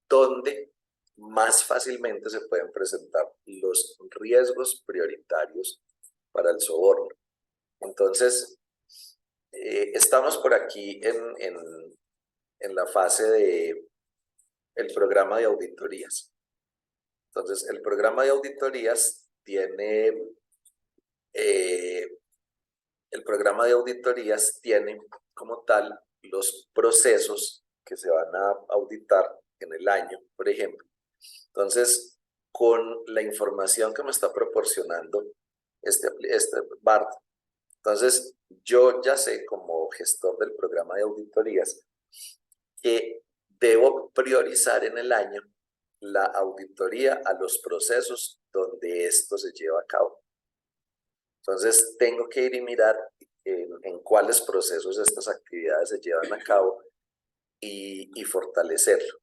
donde más fácilmente se pueden presentar los riesgos prioritarios para el soborno. Entonces, estamos por aquí en la fase de el programa de auditorías. Entonces, el programa de auditorías tiene como tal los procesos que se van a auditar en el año, por ejemplo. Entonces, con la información que me está proporcionando este BART, entonces yo ya sé como gestor del programa de auditorías que debo priorizar en el año la auditoría a los procesos donde esto se lleva a cabo. Entonces, tengo que ir y mirar en cuáles procesos estas actividades se llevan a cabo y fortalecerlo.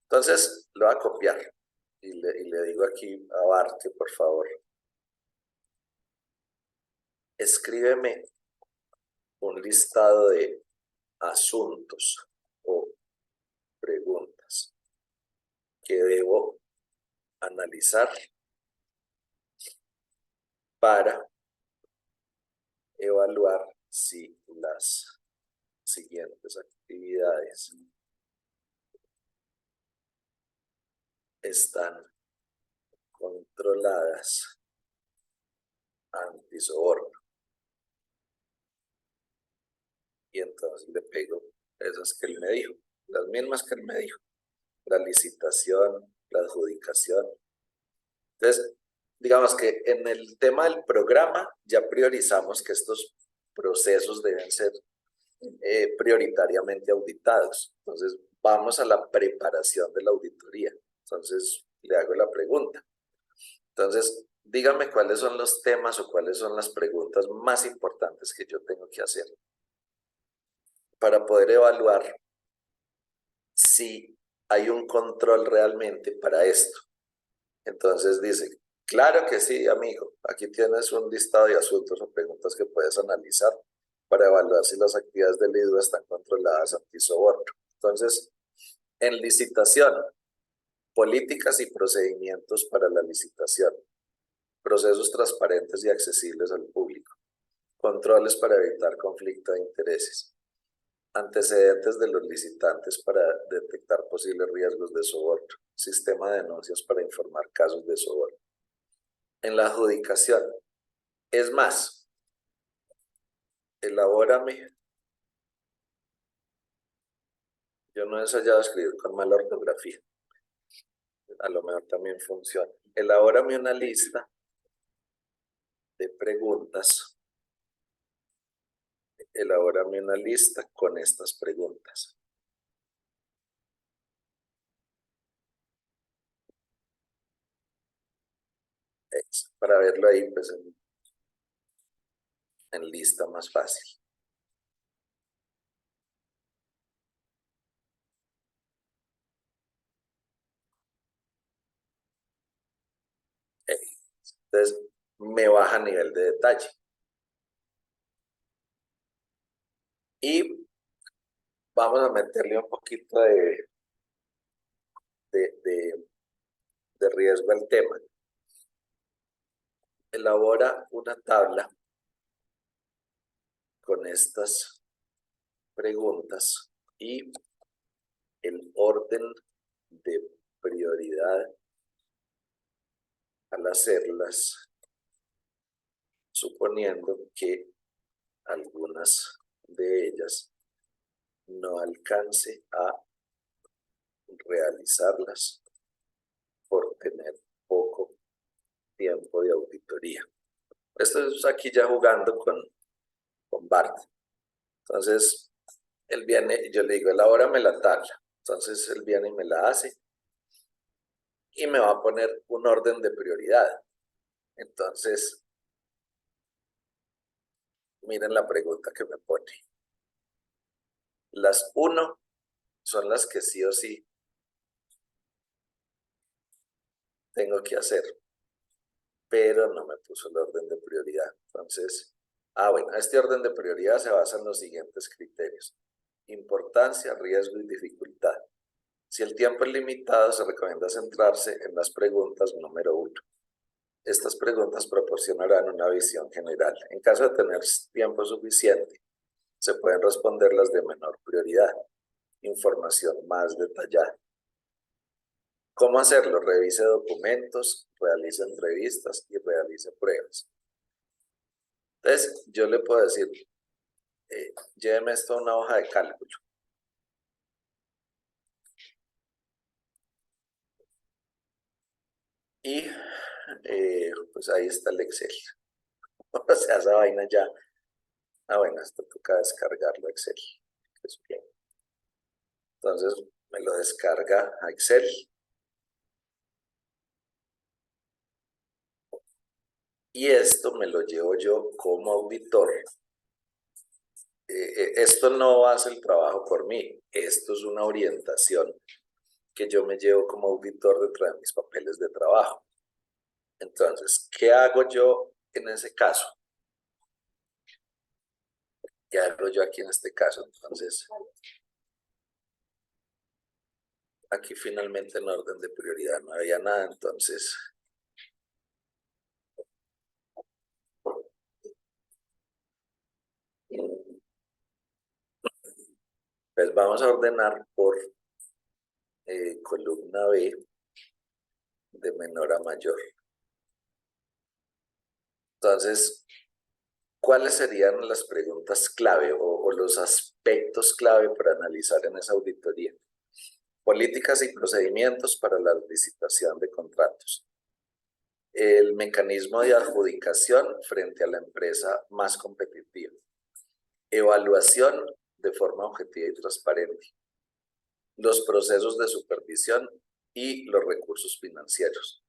Entonces, lo voy a copiar y le digo aquí a Bart que por favor escríbeme un listado de asuntos o preguntas que debo analizar para evaluar si las siguientes actividades están controladas antisoborno. Y entonces le pego esas que él me dijo, las mismas que él me dijo, la licitación, la adjudicación. Entonces, digamos que en el tema del programa ya priorizamos que estos procesos deben ser prioritariamente auditados. Entonces, vamos a la preparación de la auditoría. Entonces, le hago la pregunta. Entonces, dígame cuáles son los temas o cuáles son las preguntas más importantes que yo tengo que hacer para poder evaluar si hay un control realmente para esto. Entonces dice, claro que sí, amigo, aquí tienes un listado de asuntos o preguntas que puedes analizar para evaluar si las actividades del IDU están controladas antisoborno. Entonces, en licitación, políticas y procedimientos para la licitación, procesos transparentes y accesibles al público, controles para evitar conflicto de intereses, antecedentes de los licitantes para detectar posibles riesgos de soborno, sistema de denuncias para informar casos de soborno. En la adjudicación, es más, elabórame, yo no he ensayado a escribir con mala ortografía, a lo mejor también funciona. Elabórame una lista de preguntas, elabórame una lista con estas preguntas. Para verlo ahí, pues en lista más fácil. Entonces, me baja nivel de detalle. Y vamos a meterle un poquito de riesgo al tema. Elabora una tabla con estas preguntas y el orden de prioridad al hacerlas, suponiendo que algunas de ellas no alcance a realizarlas por tener poco tiempo de auditoría. Esto es aquí ya jugando con Bart. Entonces, él viene, yo le digo, elabórame la tabla. Entonces, él viene y me la hace y me va a poner un orden de prioridad. Entonces, miren la pregunta que me pone. Las 1 son las que sí o sí tengo que hacer, pero no me puso el orden de prioridad. Entonces, bueno, este orden de prioridad se basa en los siguientes criterios: importancia, riesgo y dificultad. Si el tiempo es limitado, se recomienda centrarse en las preguntas número 1. Estas preguntas proporcionarán una visión general. En caso de tener tiempo suficiente, se pueden responder las de menor prioridad. Información más detallada. ¿Cómo hacerlo? Revise documentos, realice entrevistas y realice pruebas. Entonces, yo le puedo decir, lléveme esto a una hoja de cálculo. Y pues ahí está el Excel. O sea, esa vaina ya. Bueno, esto toca descargarlo a Excel. Entonces me lo descarga a Excel. Y esto me lo llevo yo como auditor. Esto no hace el trabajo por mí. Esto es una orientación que yo me llevo como auditor detrás de mis papeles de trabajo. Entonces, ¿qué hago yo en ese caso? ¿Qué hago yo aquí en este caso? Entonces, aquí finalmente en orden de prioridad no había nada, entonces pues vamos a ordenar por columna B de menor a mayor. Entonces, ¿cuáles serían las preguntas clave o los aspectos clave para analizar en esa auditoría? Políticas y procedimientos para la licitación de contratos. El mecanismo de adjudicación frente a la empresa más competitiva. Evaluación de forma objetiva y transparente. Los procesos de supervisión y los recursos financieros.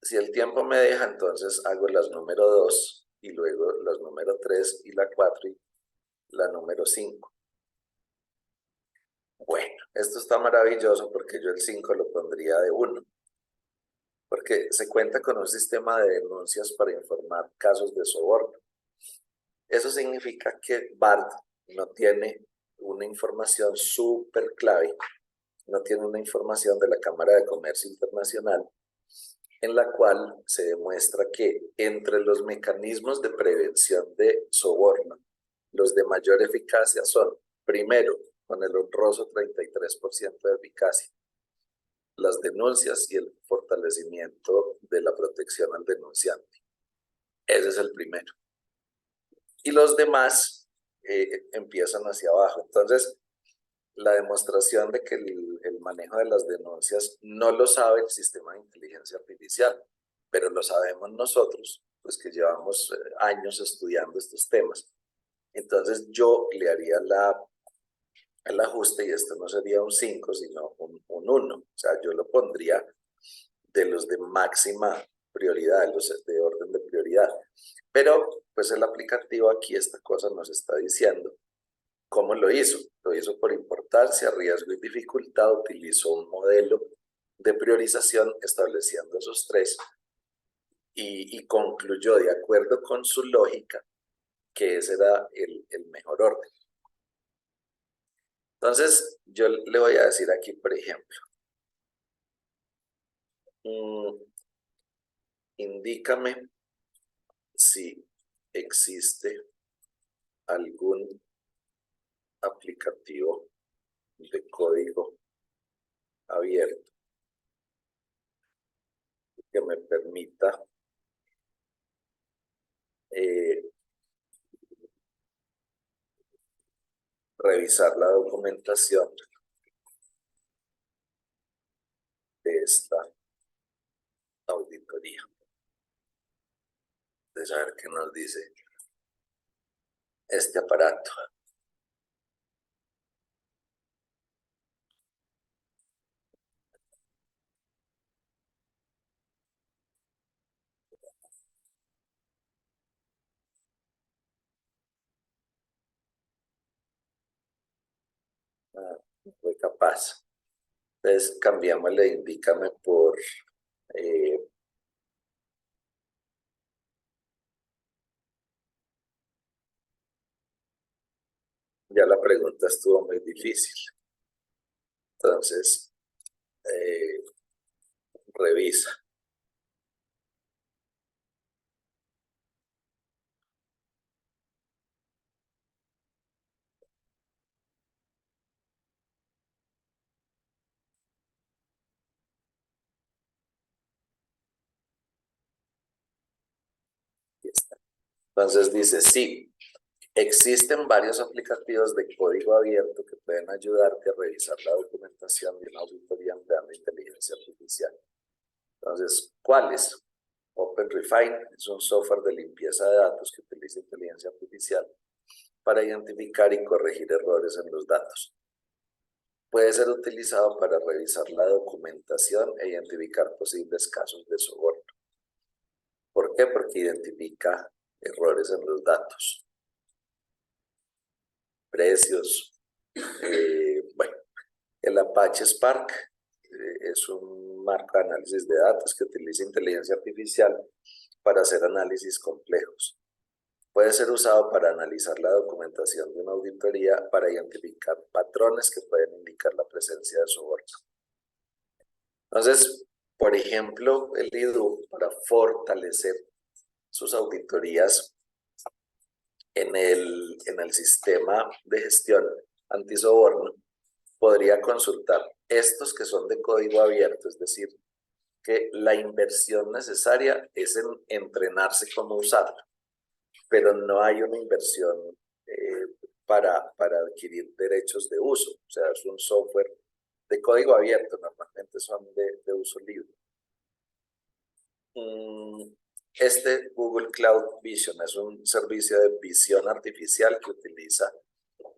Si el tiempo me deja, entonces hago las número 2 y luego las número 3 y la 4 y la número 5. Bueno, esto está maravilloso porque yo el 5 lo pondría de 1. Porque se cuenta con un sistema de denuncias para informar casos de soborno. Eso significa que BART no tiene una información súper clave, no tiene una información de la Cámara de Comercio Internacional en la cual se demuestra que entre los mecanismos de prevención de soborno, los de mayor eficacia son, primero, con el honroso 33% de eficacia, las denuncias y el fortalecimiento de la protección al denunciante. Ese es el primero. Y los demás empiezan hacia abajo. Entonces, la demostración de que el manejo de las denuncias no lo sabe el sistema de inteligencia artificial, pero lo sabemos nosotros, pues que llevamos años estudiando estos temas. Entonces, yo le haría el ajuste y esto no sería un 5, sino un 1. O sea, yo lo pondría de los de máxima prioridad, los de orden de prioridad. Pero, pues el aplicativo aquí esta cosa nos está diciendo cómo lo hizo. Lo hizo por importancia, riesgo y dificultad. Utilizó un modelo de priorización estableciendo esos 3. y concluyó, de acuerdo con su lógica, que ese era el mejor orden. Entonces, yo le voy a decir aquí, por ejemplo, indícame si existe algún aplicativo de código abierto que me permita revisar la documentación de esta auditoría. De saber qué nos dice este aparato. Fue capaz. Entonces cambiámosle, indícame por ya la pregunta estuvo muy difícil. Entonces, revisa. Aquí está. Entonces dice, sí, existen varios aplicativos de código abierto que pueden ayudarte a revisar la documentación de una auditoría empleando inteligencia artificial. Entonces, ¿cuáles? OpenRefine es un software de limpieza de datos que utiliza inteligencia artificial para identificar y corregir errores en los datos. Puede ser utilizado para revisar la documentación e identificar posibles casos de soborno. ¿Por qué? Porque identifica errores en los datos. Precios. Bueno, el Apache Spark es un marco de análisis de datos que utiliza inteligencia artificial para hacer análisis complejos. Puede ser usado para analizar la documentación de una auditoría para identificar patrones que pueden indicar la presencia de soborno. Entonces, por ejemplo, el IDU, para fortalecer sus auditorías en el sistema de gestión antisoborno, podría consultar estos que son de código abierto, es decir, que la inversión necesaria es en entrenarse cómo usarlo, pero no hay una inversión para adquirir derechos de uso, o sea, es un software de código abierto, normalmente son de uso libre. Este Google Cloud Vision es un servicio de visión artificial que utiliza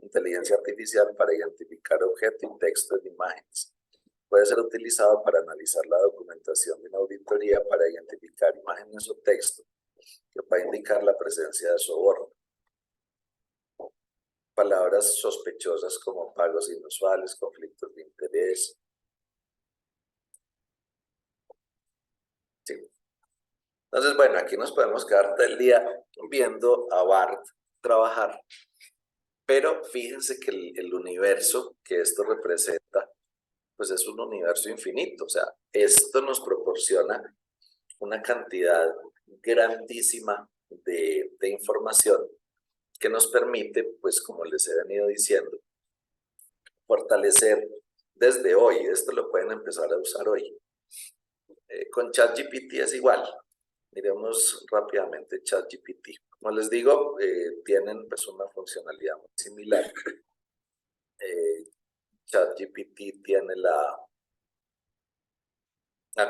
inteligencia artificial para identificar objetos y texto en imágenes. Puede ser utilizado para analizar la documentación de una auditoría para identificar imágenes o texto que pueda indicar la presencia de soborno. Palabras sospechosas como pagos inusuales, conflictos de interés. Sí. Entonces, bueno, aquí nos podemos quedar todo el día viendo a Bart trabajar, pero fíjense que el universo que esto representa, pues es un universo infinito, o sea, esto nos proporciona una cantidad grandísima de información que nos permite, pues como les he venido diciendo, fortalecer desde hoy. Esto lo pueden empezar a usar hoy. Con ChatGPT es igual. Miremos rápidamente ChatGPT. Como les digo, tienen pues una funcionalidad muy similar. ChatGPT tiene la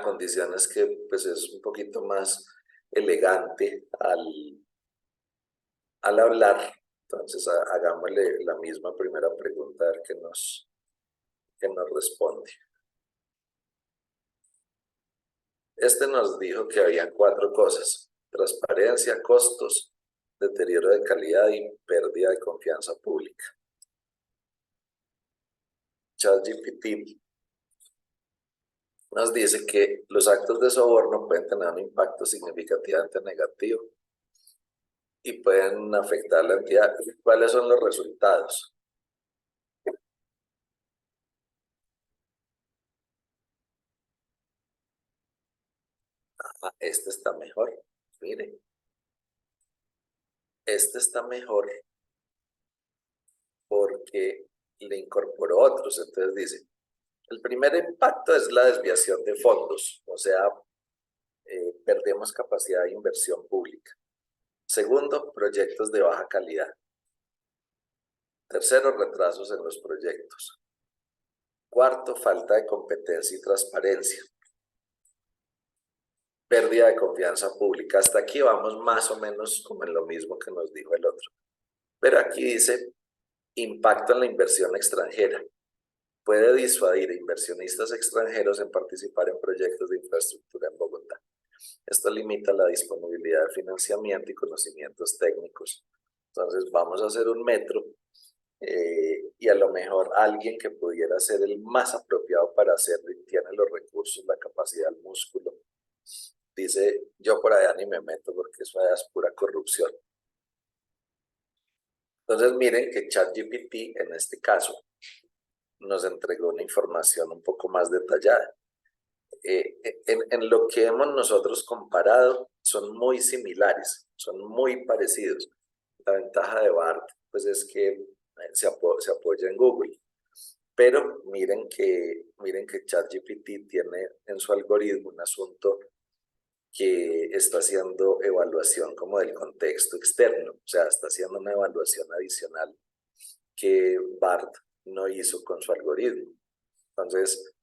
condiciones que pues es un poquito más elegante al hablar. Entonces hagámosle la misma primera pregunta a ver qué nos responde. Este nos dijo que había 4 cosas: transparencia, costos, deterioro de calidad y pérdida de confianza pública. ChatGPT nos dice que los actos de soborno pueden tener un impacto significativamente negativo y pueden afectar la entidad. ¿Cuáles son los resultados? Este está mejor. Mire, este está mejor porque le incorporó otros. Entonces dice, el primer impacto es la desviación de fondos, o sea, perdemos capacidad de inversión pública. Segundo, proyectos de baja calidad. Tercero, retrasos en los proyectos. Cuarto, falta de competencia y transparencia. Pérdida de confianza pública. Hasta aquí vamos más o menos como en lo mismo que nos dijo el otro. Pero aquí dice impacto en la inversión extranjera. Puede disuadir a inversionistas extranjeros en participar en proyectos de infraestructura en Bogotá. Esto limita la disponibilidad de financiamiento y conocimientos técnicos. Entonces vamos a hacer un metro y a lo mejor alguien que pudiera ser el más apropiado para hacerlo y tiene los recursos, la capacidad, el músculo, dice yo por allá ni me meto porque eso allá es pura corrupción. Entonces miren que ChatGPT en este caso nos entregó una información un poco más detallada. En lo que hemos nosotros comparado son muy similares, son muy parecidos. La ventaja de BART pues es que se apoya en Google, pero miren que ChatGPT tiene en su algoritmo un asunto que está haciendo evaluación como del contexto externo, o sea, está haciendo una evaluación adicional que BART no hizo con su algoritmo. Entonces,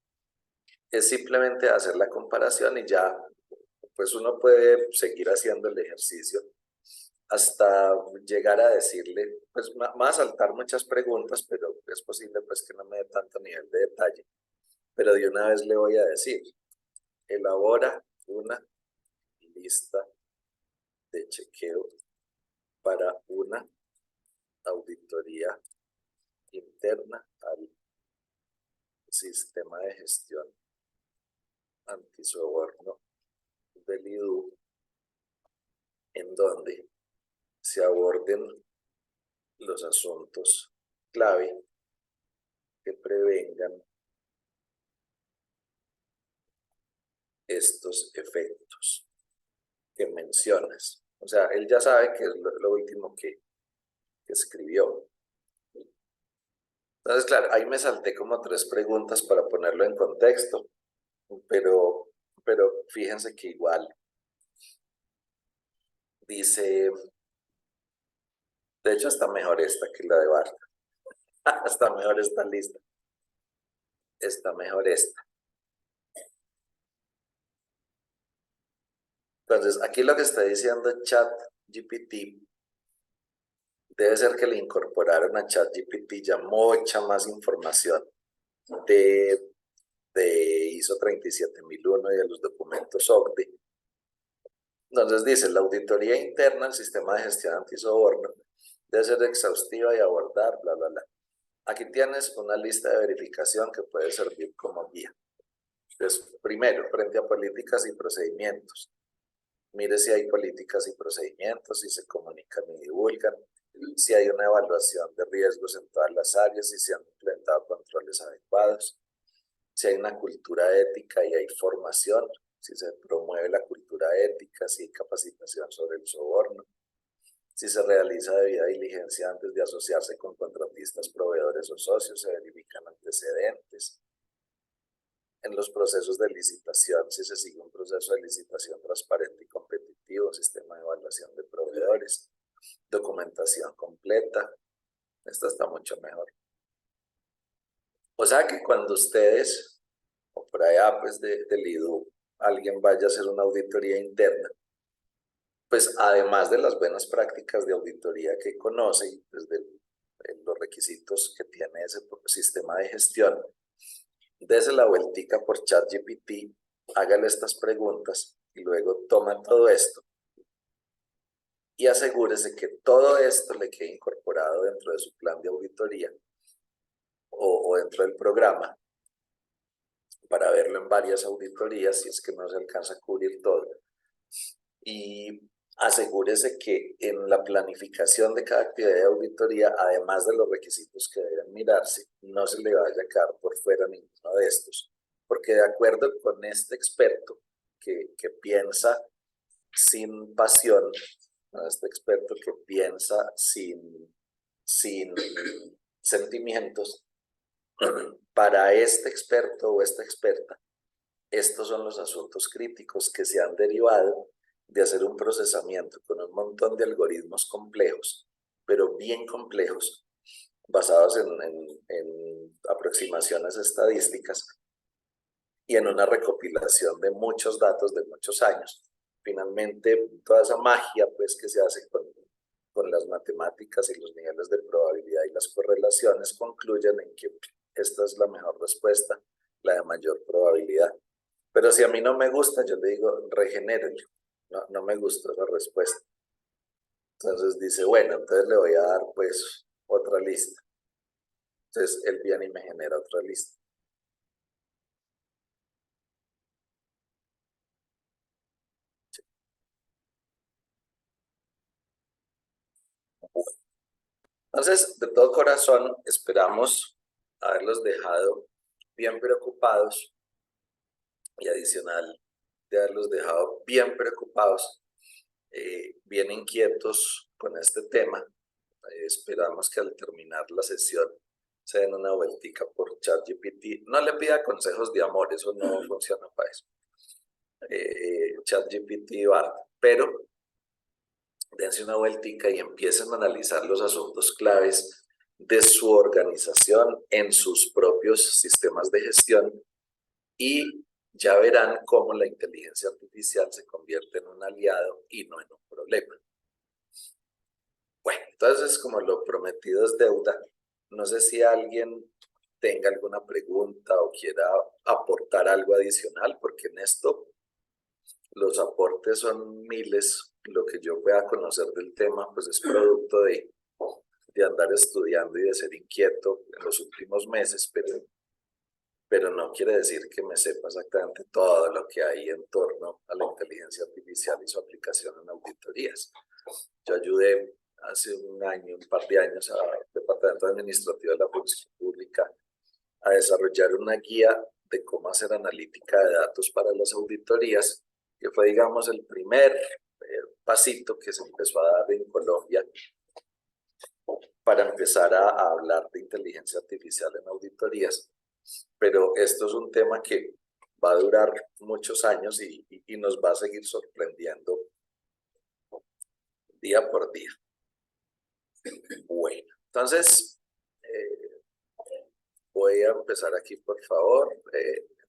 es simplemente hacer la comparación y ya, pues uno puede seguir haciendo el ejercicio hasta llegar a decirle, pues va a saltar muchas preguntas, pero es posible pues que no me dé tanto nivel de detalle. Pero de una vez le voy a decir, elabora una lista de chequeo para una auditoría interna al sistema de gestión antisoborno del IDU, en donde se aborden los asuntos clave que prevengan estos efectos que mencionas. O sea, él ya sabe que es lo último que escribió. Entonces, claro, ahí me salté como 3 preguntas para ponerlo en contexto, pero fíjense que igual dice, de hecho está mejor esta que la de Bart, está mejor esta lista, está mejor esta. Entonces, aquí lo que está diciendo ChatGPT debe ser que le incorporaron a ChatGPT ya mucha más información de, ISO 37001 y de los documentos OCDE. Entonces dice, la auditoría interna al sistema de gestión antisoborno debe ser exhaustiva y abordar, bla, bla, bla. Aquí tienes una lista de verificación que puede servir como guía. Entonces, primero, frente a políticas y procedimientos. Mire si hay políticas y procedimientos, si se comunican y divulgan, si hay una evaluación de riesgos en todas las áreas, si se han implementado controles adecuados, si hay una cultura ética y hay formación, si se promueve la cultura ética, si hay capacitación sobre el soborno, si se realiza debida diligencia antes de asociarse con contratistas, proveedores o socios, se verifican antecedentes. En los procesos de licitación, si se sigue un proceso de licitación transparente y competitivo, sistema de evaluación de proveedores, documentación completa. Esta está mucho mejor. O sea que cuando ustedes, o por allá pues del IDU, alguien vaya a hacer una auditoría interna, pues además de las buenas prácticas de auditoría que conoce y pues de los requisitos que tiene ese sistema de gestión, dese la vueltica por ChatGPT, hágale estas preguntas y luego toma todo esto y asegúrese que todo esto le quede incorporado dentro de su plan de auditoría o dentro del programa para verlo en varias auditorías si es que no se alcanza a cubrir todo. Y asegúrese que en la planificación de cada actividad de auditoría, además de los requisitos que deben mirarse, no se le vaya a quedar por fuera ninguno de estos, porque de acuerdo con este experto que piensa sin pasión, ¿no? Este experto que piensa sin sentimientos, para este experto o esta experta, estos son los asuntos críticos que se han derivado de hacer un procesamiento con un montón de algoritmos complejos, pero bien complejos, basados en aproximaciones estadísticas y en una recopilación de muchos datos de muchos años. Finalmente, toda esa magia pues, que se hace con las matemáticas y los niveles de probabilidad y las correlaciones concluyen en que esta es la mejor respuesta, la de mayor probabilidad. Pero si a mí no me gusta, yo le digo, regenérenlo. No me gustó la respuesta. Entonces dice, bueno, entonces le voy a dar pues otra lista. Entonces él viene y me genera otra lista. Entonces, de todo corazón, esperamos haberlos dejado bien preocupados y adicional de haberlos dejado bien preocupados, bien inquietos con este tema. Esperamos que al terminar la sesión se den una vueltica por ChatGPT. No le pida consejos de amor, eso no funciona para eso. ChatGPT va, pero dense una vueltica y empiecen a analizar los asuntos claves de su organización en sus propios sistemas de gestión y ya verán cómo la inteligencia artificial se convierte en un aliado y no en un problema. Bueno, entonces como lo prometido es deuda, no sé si alguien tenga alguna pregunta o quiera aportar algo adicional, porque en esto los aportes son miles. Lo que yo pueda conocer del tema, pues es producto de andar estudiando y de ser inquieto en los últimos meses, pero no quiere decir que me sepa exactamente todo lo que hay en torno a la inteligencia artificial y su aplicación en auditorías. Yo ayudé hace un año, un par de años, al Departamento Administrativo de la Función Pública a desarrollar una guía de cómo hacer analítica de datos para las auditorías, que fue, digamos, el primer pasito que se empezó a dar en Colombia para empezar a hablar de inteligencia artificial en auditorías. Pero esto es un tema que va a durar muchos años y nos va a seguir sorprendiendo día por día. Bueno, entonces voy a empezar aquí, por favor.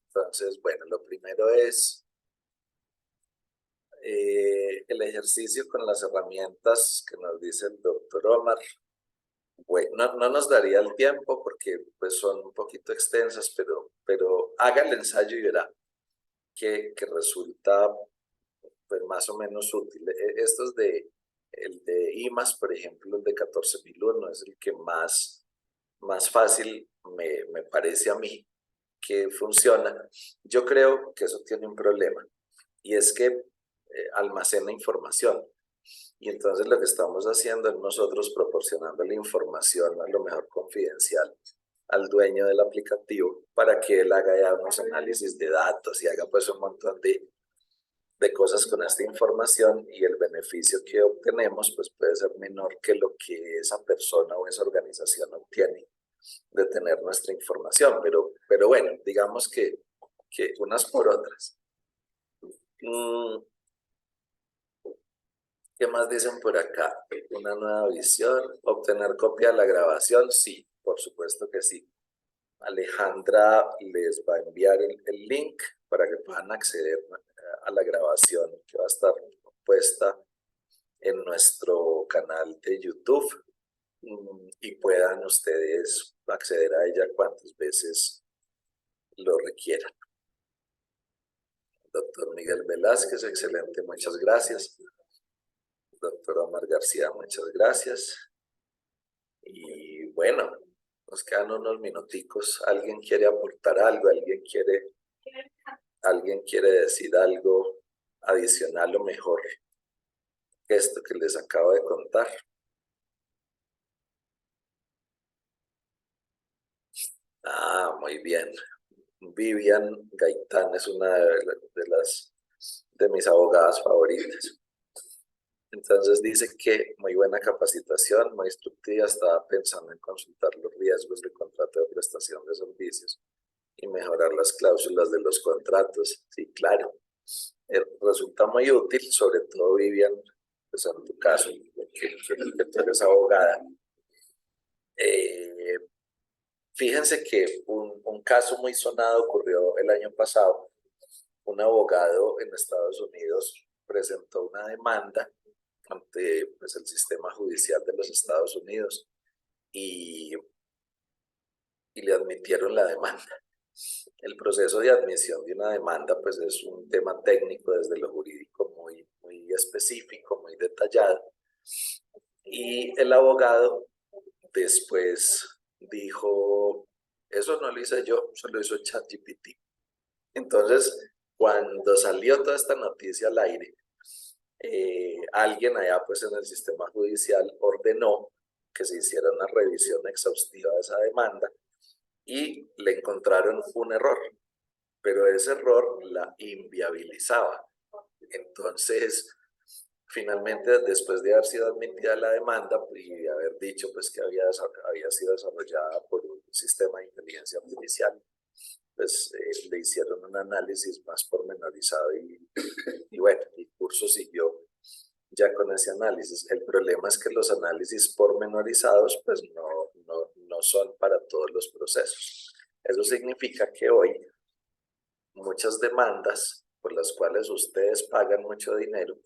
Entonces, bueno, lo primero es el ejercicio con las herramientas que nos dice el doctor Omar. Bueno, no nos daría el tiempo porque pues, son un poquito extensas, pero haga el ensayo y verá que resulta pues, más o menos útil. Estos el de IMAS, por ejemplo, el de 14001 es el que más fácil me parece a mí que funciona. Yo creo que eso tiene un problema y es que almacena información. Y entonces lo que estamos haciendo es nosotros proporcionando la información a lo mejor confidencial al dueño del aplicativo para que él haga ya unos análisis de datos y haga pues un montón de cosas con esta información y el beneficio que obtenemos pues puede ser menor que lo que esa persona o esa organización obtiene de tener nuestra información, pero bueno, digamos que unas por otras. ¿Qué más dicen por acá? Una nueva visión, obtener copia de la grabación, sí, por supuesto que sí. Alejandra les va a enviar el link para que puedan acceder a la grabación que va a estar puesta en nuestro canal de YouTube y puedan ustedes acceder a ella cuantas veces lo requieran. Doctor Miguel Velázquez, excelente, muchas gracias. Doctor Omar García, muchas gracias. Y bueno, nos quedan unos minuticos. ¿Alguien quiere aportar algo? ¿Alguien quiere ¿Alguien quiere decir algo adicional o mejor que esto que les acabo de contar? Ah, muy bien. Vivian Gaitán es una de mis abogadas favoritas. Entonces dice que muy buena capacitación, muy instructiva, estaba pensando en consultar los riesgos de contrato de prestación de servicios y mejorar las cláusulas de los contratos. Sí, claro. Resulta muy útil, sobre todo Vivian, pues en tu caso, que tú eres abogada. Eh, Fíjense que un caso muy sonado ocurrió el año pasado. Un abogado en Estados Unidos presentó una demanda ante pues, el sistema judicial de los Estados Unidos y, y le admitieron la demanda. El proceso de admisión de una demanda pues es un tema técnico desde lo jurídico muy específico, muy detallado. Y el abogado después dijo, eso no lo hice yo, eso lo hizo ChatGPT. Entonces, cuando salió toda esta noticia al aire, alguien allá pues en el sistema judicial ordenó que se hiciera una revisión exhaustiva de esa demanda y le encontraron un error, pero ese error la inviabilizaba. Entonces, finalmente, después de haber sido admitida la demanda y de haber dicho pues, que había sido desarrollada por un sistema de inteligencia artificial, pues le hicieron un análisis más pormenorizado y bueno, el curso siguió ya con ese análisis. El problema es que los análisis pormenorizados pues no son para todos los procesos. Eso significa que hoy muchas demandas por las cuales ustedes pagan mucho dinero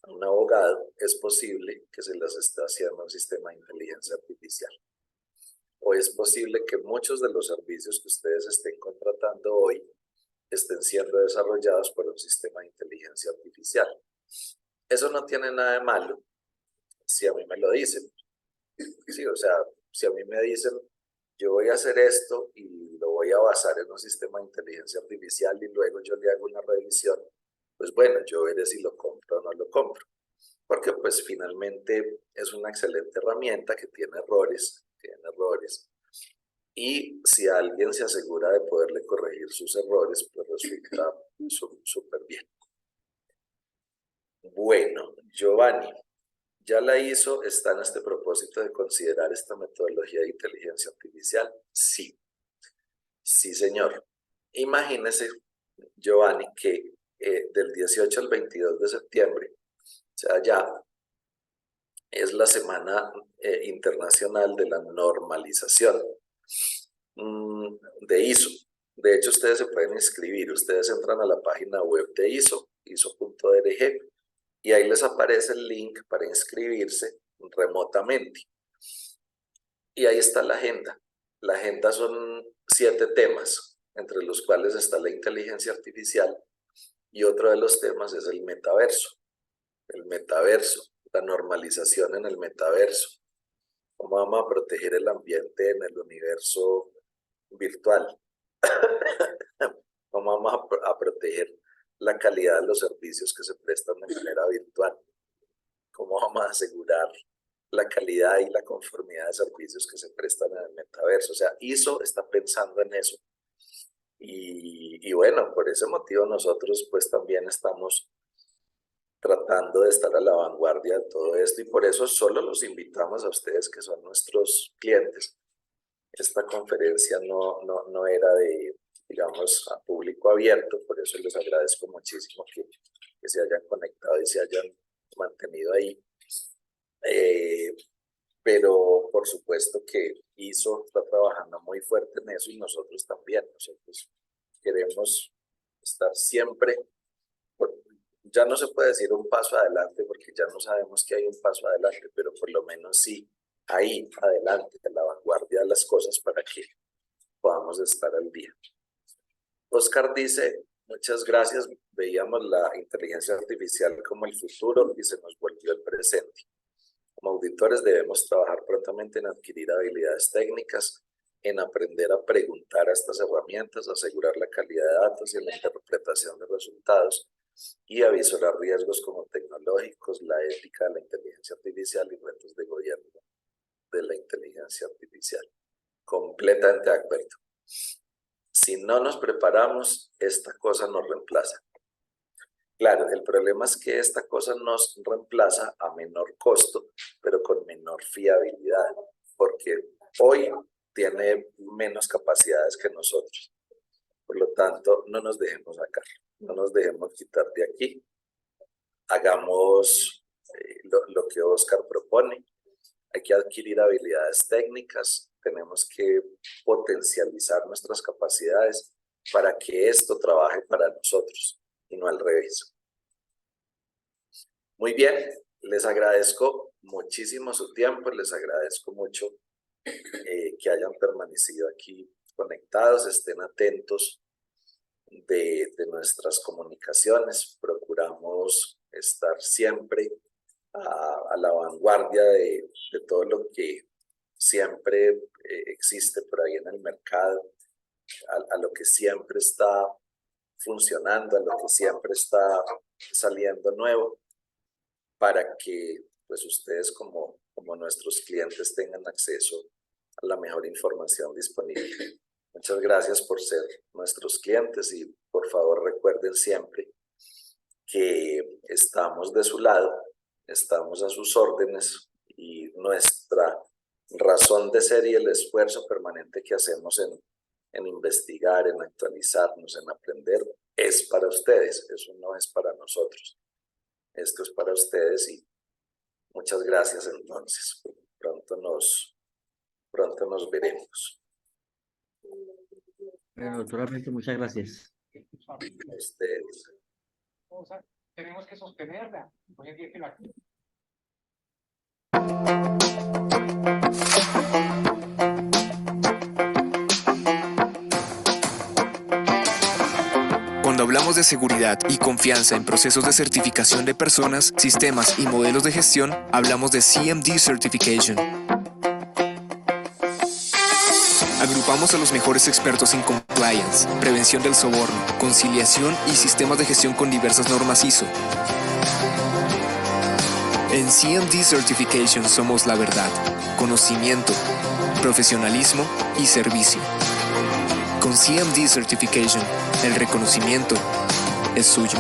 a un abogado, es posible que se las esté haciendo un sistema de inteligencia artificial. O es posible que muchos de los servicios que ustedes estén contratando hoy estén siendo desarrollados por un sistema de inteligencia artificial. Eso no tiene nada de malo si a mí me lo dicen. Sí, o sea, si a mí me dicen, yo voy a hacer esto y lo voy a basar en un sistema de inteligencia artificial y luego yo le hago una revisión, pues bueno, yo veré si lo compro o no lo compro. Porque pues finalmente es una excelente herramienta que tiene errores, y si alguien se asegura de poderle corregir sus errores, pues resulta súper bien. Bueno, Giovanni, ya la hizo, está en este propósito de considerar esta metodología de inteligencia artificial. Sí, sí, señor. Imagínese, Giovanni, que del 18 al 22 de septiembre, o sea, ya es la Semana Internacional de la Normalización de ISO. De hecho, ustedes se pueden inscribir. Ustedes entran a la página web de ISO, iso.org, y ahí les aparece el link para inscribirse remotamente. Y ahí está la agenda. La agenda son 7 temas, entre los cuales está la inteligencia artificial, y otro de los temas es el metaverso. El metaverso, la normalización en el metaverso. ¿Cómo vamos a proteger el ambiente en el universo virtual? ¿Cómo vamos a proteger la calidad de los servicios que se prestan de manera virtual? ¿Cómo vamos a asegurar la calidad y la conformidad de servicios que se prestan en el metaverso? O sea, ISO está pensando en eso. Y bueno, por ese motivo nosotros pues también estamos tratando de estar a la vanguardia de todo esto y por eso solo los invitamos a ustedes que son nuestros clientes. Esta conferencia no era de, digamos, a público abierto, por eso les agradezco muchísimo que se hayan conectado y se hayan mantenido ahí. Pero por supuesto que ISO está trabajando muy fuerte en eso y nosotros también. Nosotros queremos estar siempre, ya no se puede decir un paso adelante porque ya no sabemos que hay un paso adelante, pero por lo menos sí ahí adelante, a la vanguardia de las cosas para que podamos estar al día. Oscar dice, muchas gracias, veíamos la inteligencia artificial como el futuro y se nos volvió el presente. Como auditores debemos trabajar prontamente en adquirir habilidades técnicas en aprender a preguntar a estas herramientas, asegurar la calidad de datos y la interpretación de resultados, y avisorar riesgos como tecnológicos, la ética de la inteligencia artificial y retos de gobierno de la inteligencia artificial. Completamente de acuerdo. Si no nos preparamos, esta cosa nos reemplaza. Claro, el problema es que esta cosa nos reemplaza a menor costo, pero con menor fiabilidad, porque hoy tiene menos capacidades que nosotros. Por lo tanto, no nos dejemos sacar, no nos dejemos quitar de aquí. Hagamos lo que Oscar propone. Hay que adquirir habilidades técnicas, tenemos que potencializar nuestras capacidades para que esto trabaje para nosotros y no al revés. Muy bien, les agradezco muchísimo su tiempo, les agradezco mucho que hayan permanecido aquí conectados, estén atentos de nuestras comunicaciones, procuramos estar siempre a la vanguardia de todo lo que siempre existe por ahí en el mercado, a lo que siempre está funcionando, a lo que siempre está saliendo nuevo, para que pues ustedes como nuestros clientes tengan acceso a la mejor información disponible. Muchas gracias por ser nuestros clientes y por favor recuerden siempre que estamos de su lado, estamos a sus órdenes y nuestra razón de ser y el esfuerzo permanente que hacemos en investigar, en actualizarnos, en aprender, es para ustedes, eso no es para nosotros. Esto es para ustedes y muchas gracias entonces. Pronto nos veremos. Bueno, doctora, muchas gracias. A ustedes. Tenemos que sostenerla. Hoy en día que la... Cuando hablamos de seguridad y confianza en procesos de certificación de personas, sistemas y modelos de gestión, hablamos de CMD Certification. Agrupamos a los mejores expertos en compliance, prevención del soborno, conciliación y sistemas de gestión con diversas normas ISO. En CMD Certification somos la verdad, conocimiento, profesionalismo y servicio. Con CMD Certification, el reconocimiento es suyo.